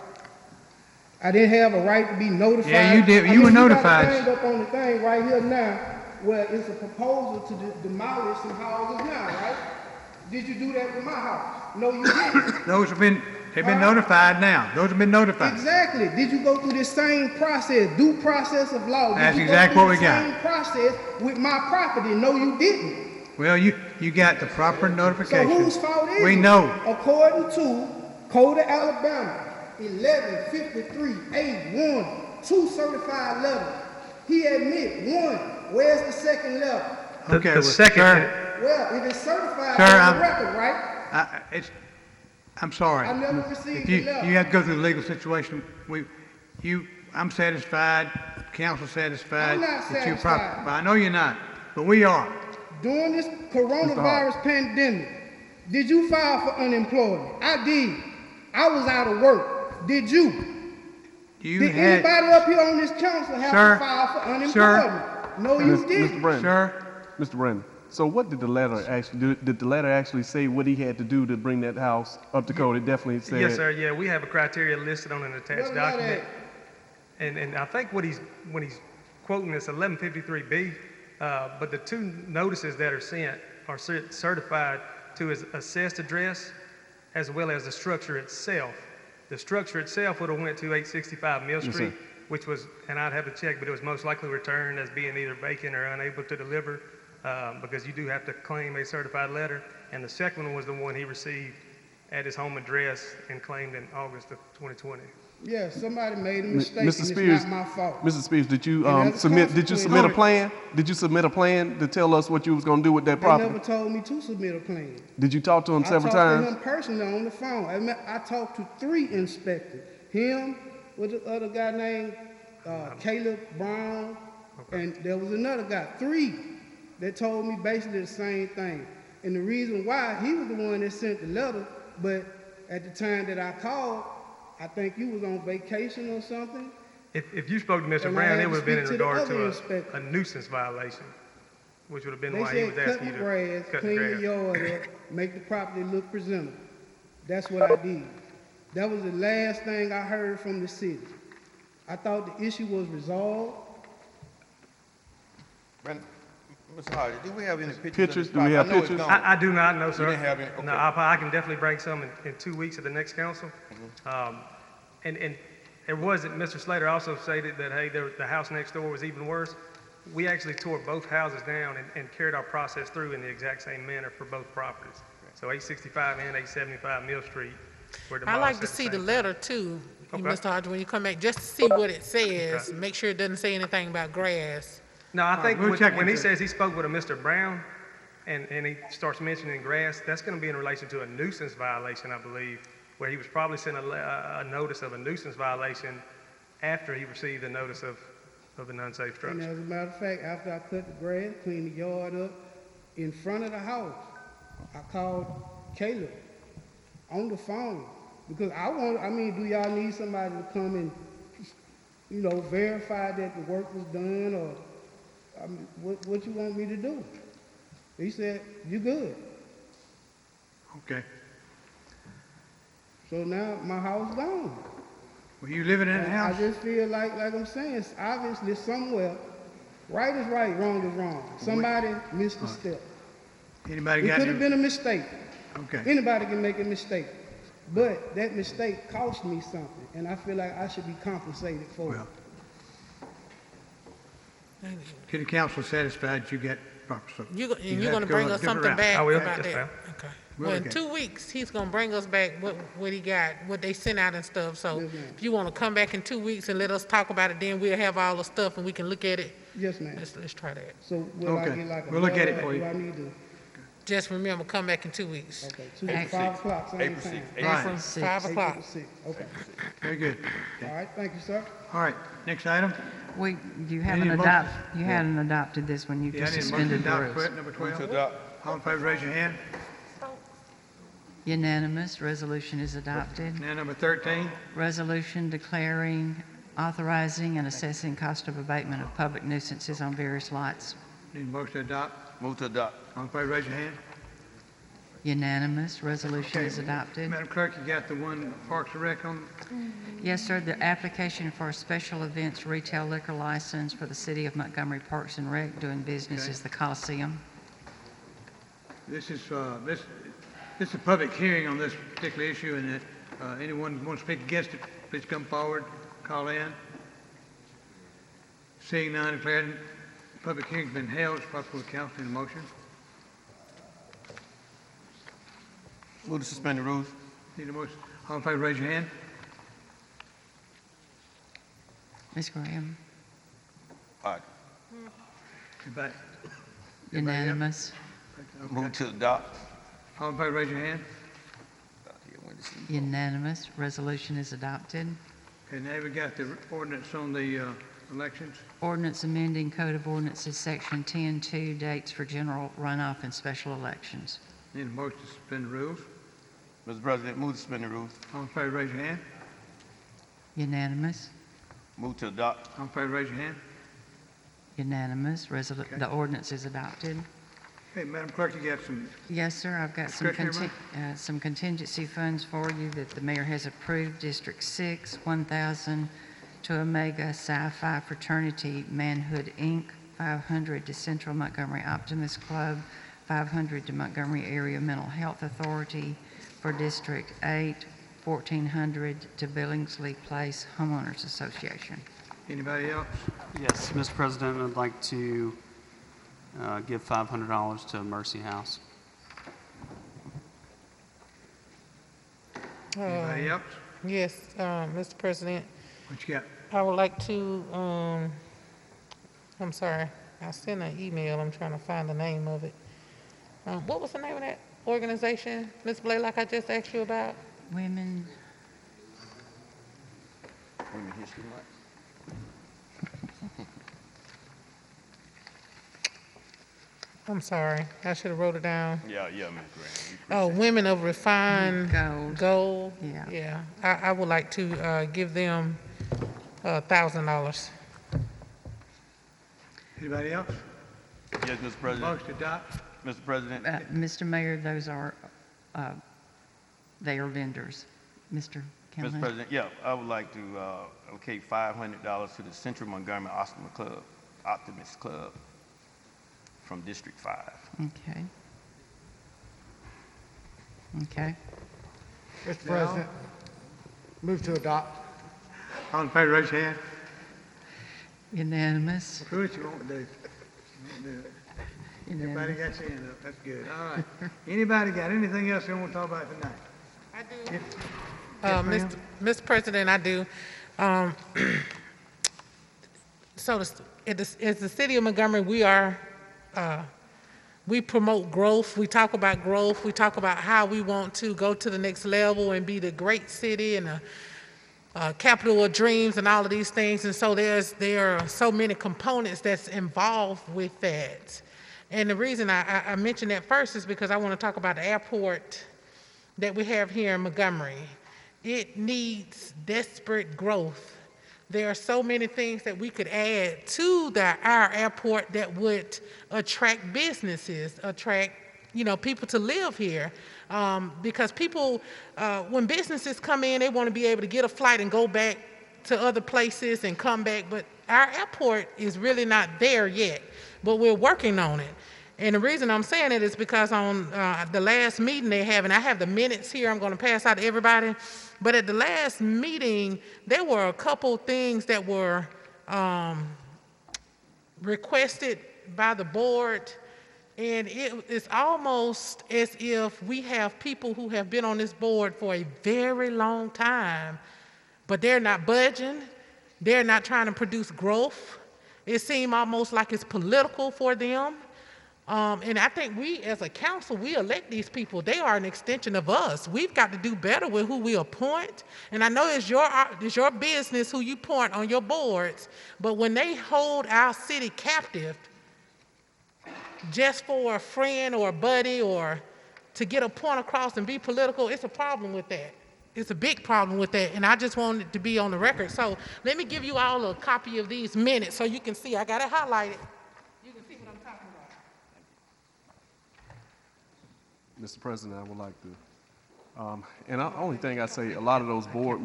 I didn't have a right to be notified. Yeah, you did. I You were mean, notified. got a thing up on the thing right here now where it's a proposal to demolish some houses now, right? Did you do that with my house? No, you didn't. They've been notified now. Those have been notified. Exactly. Did you go through this same process, due process of law? That's Did you exactly go what through we the got. same process with my property? No, you didn't. Well, you got the proper So notification. whose fault is We it? know. According to Code of Alabama 1153A1, 2 certified letters. He admit one. Where's the second letter? Okay, the second. sir, Well, if it's certified, Sir, it's I'm- on record, right? I'm sorry. I never received If the letter. you have to go through the legal situation. I'm satisfied, council satisfied. I'm not that you're satisfied. I know you're not, but we are. During this coronavirus pandemic, did you file for unemployment? I did. I was out of work. Did you? Did anybody up here on this council have Sir, to file for unemployment? sir, No, you didn't. Mr. Brandon. Sir, Mr. Brandon. So what did the letter actually do? Did the letter actually say what he had to do to bring that house up to code? It definitely said. Yes, sir. Yeah, we have a criteria listed on an attached What about document. And I think when he's quoting this 1153B, but the 2 notices that are sent are certified to his assessed address as well as the structure itself. The structure itself would have went to 865 Mill Yes, Street, sir. which was, and I'd have to check, but it was most likely returned as being either vacant or unable to deliver, because you do have to claim a certified letter. And the second one was the one he received at his home address and claimed in August of 2020. Yeah, somebody made a mistake, Mr. and Spears, it's not my fault. Mr. Spears, did you And as a submit a consequence- plan? Did you submit a plan to tell us what you was gonna do with that They property? never told me to submit a plan. Did you talk to him several I times? talked to him personally on the phone. I talked to 3 inspectors. Him, with the other guy named Caleb Brown, and there was another guy. 3 that told me basically the same thing. And the reason why, he was the one that sent the letter, but at the time that I called, I think you was on vacation or something. If you spoke to Mr. And I Brown, had it to would have been in speak to the regard other to inspector. a nuisance violation, which would have been They why he was said cut asking the you to grass, cut the clean the grass. yard up, make the property look presentable. That's what I did. That was the last thing I heard from the city. I thought the issue was resolved. Brandon, Mr. Hardy, do we have any pictures? Pictures? Of this Do we have property? I know it's pictures? gone. I do not know, sir. You didn't have any? Okay. No, I can definitely bring some in 2 weeks at the next council. And it wasn't, Mr. Slater also stated that, hey, the house next door was even worse. We actually tore both houses down and carried our process through in the exact same manner for both properties. So 865 and 875 Mill Street were I demolished. like to at the see same the time. letter too, Okay. Mr. Hodge, when you come back, just to see what it says. Make sure it doesn't say anything about grass. No, I think we'll check when he into says he spoke with a Mr. Brown and he starts mentioning grass, that's going to be in relation to a nuisance violation, I believe, where he was probably sent a notice of a nuisance violation after he received the notice of an unsafe structure. And as a matter of fact, after I cut the grass, cleaned the yard up, in front of the house, I called Caleb on the phone. Because do y'all need somebody to come and, verify that the work was done, or, what you want me to do? He said, you good. okay. So now my house gone. Were you living in the And house? I just feel like I'm saying, it's obviously somewhere, right is right, wrong is wrong. Somebody missed a step. Anybody It got could any? have been a mistake. Okay. Anybody can make a mistake. But that mistake cost me something, and I feel like I should be compensated for it. Can the council satisfied you get proper stuff? You're gonna bring us something back I will, about yes, that? ma'am. Okay. We'll Well, in look at 2 weeks, he's gonna bring us back what he got, what they sent out and stuff. So if you wanna come back in 2 weeks and let us talk about it, then we'll have all the stuff and we can look at it. Yes, ma'am. Let's try that. So will I Okay. get like a We'll look at it letter, for or you. do I need to? Just remember, come back in 2 weeks. Okay, 5 o'clock, same April time. 6th. April Right. 5 o'clock. April 6th. Okay. Very good. All right, thank you, sir. All right, next item. You haven't Any motion? hadn't adopted this one, you've Yeah, I just need a motion to suspended the adopt rules. for it, number Move to 12. adopt. All in favor, raise your hand. Unanimous, resolution is adopted. Now, number 13. Resolution declaring, authorizing, and assessing cost of abatement of public nuisances on various lots. Need a motion to adopt. Move to adopt. All in favor, raise your hand. Unanimous, resolution Okay, is adopted. Madam Clerk, you got the one Parks and Rec on? Yes, sir, the application for a special events retail liquor license for the City of Montgomery Parks and Rec doing business Okay. as the Coliseum. This is a public hearing on this particular issue, and if anyone wants to speak against it, please come forward, call in. Seeing none, declaring public hearing's been held, it's possible the council need a motion. Move to suspend the rules. Need a motion. All in favor, raise your hand. Ms. Graham, All right. You're back. unanimous, Move to adopt. All in favor, raise your hand. unanimous, resolution is adopted. Okay, now we got the ordinance on the elections. Ordinance amending Code of Ordinances, Section 10-2, dates for general runoff and special elections. Need a motion to suspend the rules. Mr. President, move to suspend the rules. All in favor, raise your hand. Unanimous, Move to adopt. All in favor, raise your hand. unanimous, Okay. the ordinance is adopted. Okay, Madam Clerk, you got some, Yes, sir, I've got Discretionary some contingency funds for you that the mayor has approved. District 6, 1,000 to Omega Psi Phi Fraternity Manhood, Inc., 500 to Central Montgomery Optimist Club, 500 to Montgomery Area Mental Health Authority. For District 8, 1,400 to Billingsley Place Homeowners Association. anybody else? Yes, Mr. President, I'd like to give $500 to Mercy House. Anybody else? Yes, Mr. President, What you got? I would like to, I'm sorry, I sent an email, I'm trying to find the name of it. What was the name of that organization, Ms. Blaylock, I just asked you about? Women, Women History Month. I'm sorry, I should have wrote it down. Yeah, Ms. Graham. Oh, Women of Refined Gold. Yeah. Yeah, I would like to give them $1,000. Anybody else? Yes, Mr. President. Motion to adopt. Mr. President. Mr. Mayor, those are, they are vendors. Mr. Callahan? Mr. President, yeah, I would like to allocate $500 to the Central Montgomery Optimist Club from District 5. Okay. Okay. Mr. President, move to adopt. All in favor, raise your hand. Unanimous. Who you won't do? You won't do it. Everybody got your hand up, that's good. All right. Anybody got anything else they want to talk about tonight? I do. Yes. Yes, ma'am. Mr. President, I do. So as the city of Montgomery, we promote growth. We talk about growth. We talk about how we want to go to the next level and be the great city and the capital of dreams and all of these things. And so there are so many components that's involved with that. And the reason I mention that first is because I want to talk about the airport that we have here in Montgomery. It needs desperate growth. There are so many things that we could add to our airport that would attract businesses, attract people to live here. Because people, when businesses come in, they want to be able to get a flight and go back to other places and come back, but our airport is really not there yet, but we're working on it. And the reason I'm saying it is because on the last meeting they have, and I have the minutes here I'm going to pass out to everybody, but at the last meeting, there were a couple things that were requested by the board, and it's almost as if we have people who have been on this board for a very long time, but they're not budging, they're not trying to produce growth. It seems almost like it's political for them. And I think we, as a council, we elect these people. They are an extension of us. We've got to do better with who we appoint. And I know it's your business who you appoint on your boards, but when they hold our city captive just for a friend or a buddy or to get a point across and be political, it's a problem with that. It's a big problem with that, and I just want it to be on the record. So let me give you all a copy of these minutes so you can see. I got it highlighted. You can see what I'm talking about. Mr. President, I would like to, and the only thing I say, a lot of those board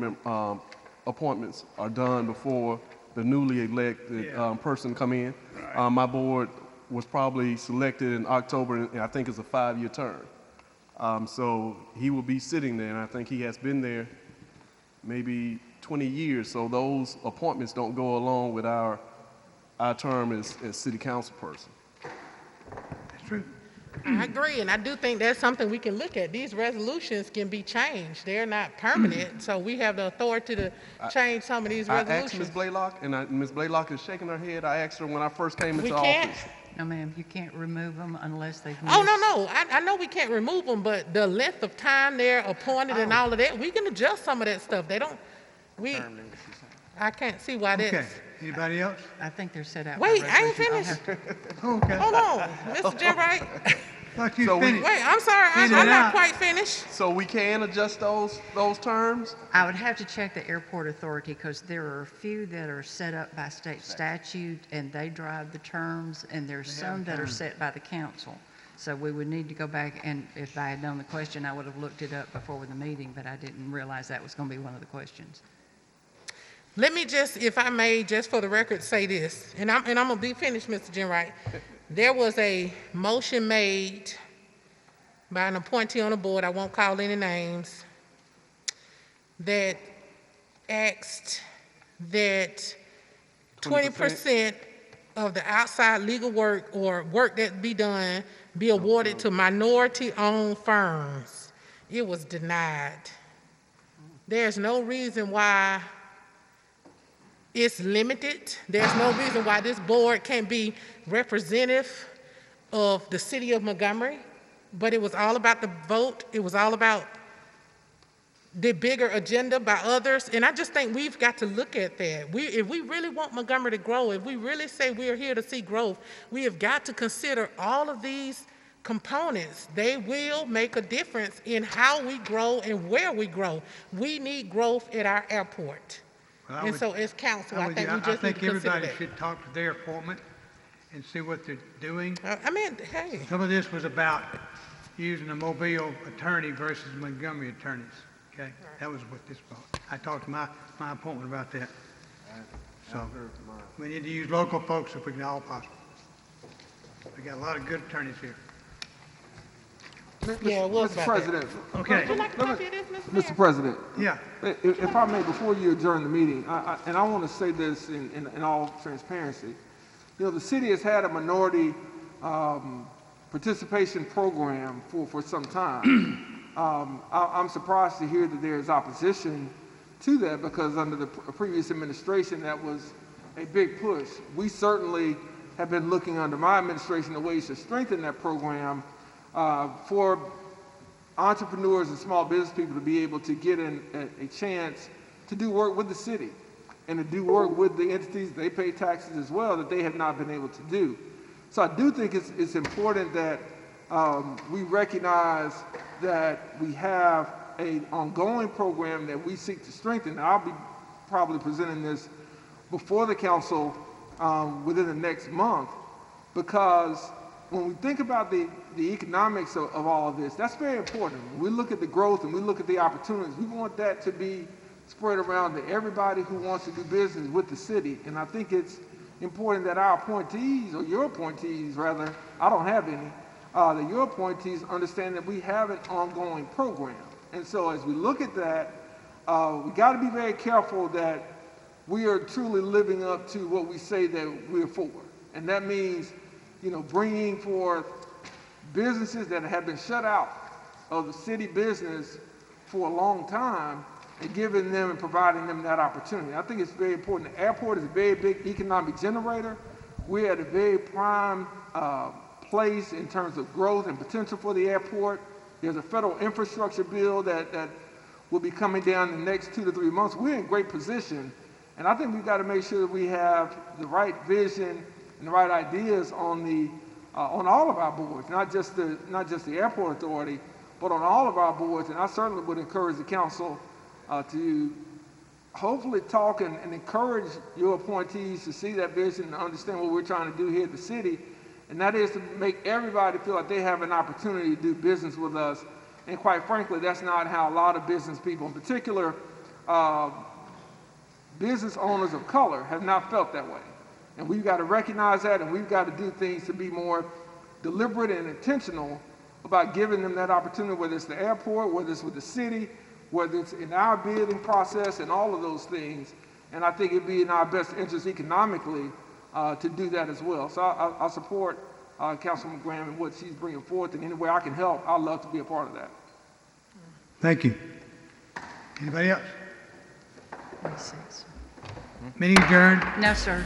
appointments are done before the newly elected person come in. Right. My board was probably selected in October, and I think it's a 5-year term. So he will be sitting there, and I think he has been there maybe 20 years. So those appointments don't go along with our term as city council person. That's true. I agree, and I do think that's something we can look at. These resolutions can be changed. They're not permanent, so we have the authority to change some of these resolutions. I asked Ms. Blaylock, and Ms. Blaylock is shaking her head. I asked her when I first came into office. No, ma'am, you can't remove them unless they've missed. Oh, no. I know we can't remove them, but the length of time they're appointed and all of that, we can adjust some of that stuff. I can't see why that's. Okay. Anybody else? I think they're set out. Wait, I ain't finished. Okay. Hold on, Mr. Jim Wright. Thought you finished. Wait, I'm sorry, I'm not quite finished. So we can adjust those terms? I would have to check the airport authority because there are a few that are set up by state statute and they drive the terms, and there's some that are set by the council. So we would need to go back, and if I had known the question, I would have looked it up before the meeting, but I didn't realize that was going to be one of the questions. Let me just, if I may, just for the record, say this, and I'm going to be finished, Mr. Jim Wright. There was a motion made by an appointee on the board, I won't call any names, that asked that 20% of the outside legal work or work that be done be awarded to minority-owned firms. It was denied. There's no reason why it's limited. There's no reason why this board can't be representative of the city of Montgomery, but it was all about the vote. It was all about the bigger agenda by others, and I just think we've got to look at that. If we really want Montgomery to grow, if we really say we're here to see growth, we have got to consider all of these components. They will make a difference in how we grow and where we grow. We need growth at our airport. Well, so as council, I think we just need to consider everybody that. should talk to their appointment and see what they're doing. Hey. Some of this was about using a Mobile attorney versus Montgomery attorneys. Okay, that was what this was. I talked to my appointment about that. So we need to use local folks if we can all possible. We got a lot of good attorneys here. Yeah, it was Mr. President. Okay. Would you like a copy of this, Mr. Mayor? Mr. President. Yeah. If I may, before you adjourn the meeting, and I want to say this in all transparency, the city has had a minority participation program for some time. I'm surprised to hear that there is opposition to that, because under the previous administration, that was a big push. We certainly have been looking under my administration at ways to strengthen that program for entrepreneurs and small business people to be able to get a chance to do work with the city and to do work with the entities they pay taxes as well that they have not been able to do. So I do think it's important that we recognize that we have an ongoing program that we seek to strengthen. I'll be probably presenting this before the council within the next month, because when we think about the economics of all of this, that's very important. When we look at the growth and we look at the opportunities, we want that to be spread around to everybody who wants to do business with the city. And I think it's important that our appointees, or your appointees rather, I don't have any, that your appointees understand that we have an ongoing program. And so as we look at that, we got to be very careful that we are truly living up to what we say that we're for. And that means, bringing forth businesses that have been shut out of the city business for a long time and giving them and providing them that opportunity. I think it's very important. The airport is a very big economic generator. We're at a very prime place in terms of growth and potential for the airport. There's a federal infrastructure bill that will be coming down in the next 2 to 3 months. We're in great position, and I think we've got to make sure that we have the right vision and the right ideas on all of our boards, not just the airport authority, but on all of our boards. And I certainly would encourage the council to hopefully talk and encourage your appointees to see that vision and understand what we're trying to do here at the city, and that is to make everybody feel like they have an opportunity to do business with us. And quite frankly, that's not how a lot of business people, in particular business owners of color, have not felt that way. And we've got to recognize that, and we've got to do things to be more deliberate and intentional about giving them that opportunity, whether it's the airport, whether it's with the city, whether it's in our bidding process and all of those things. And I think it'd be in our best interest economically to do that as well. So I support Councilwoman Graham and what she's bringing forth, and any way I can help, I'd love to be a part of that. Thank you. Anybody else? Meeting adjourned. No, sir.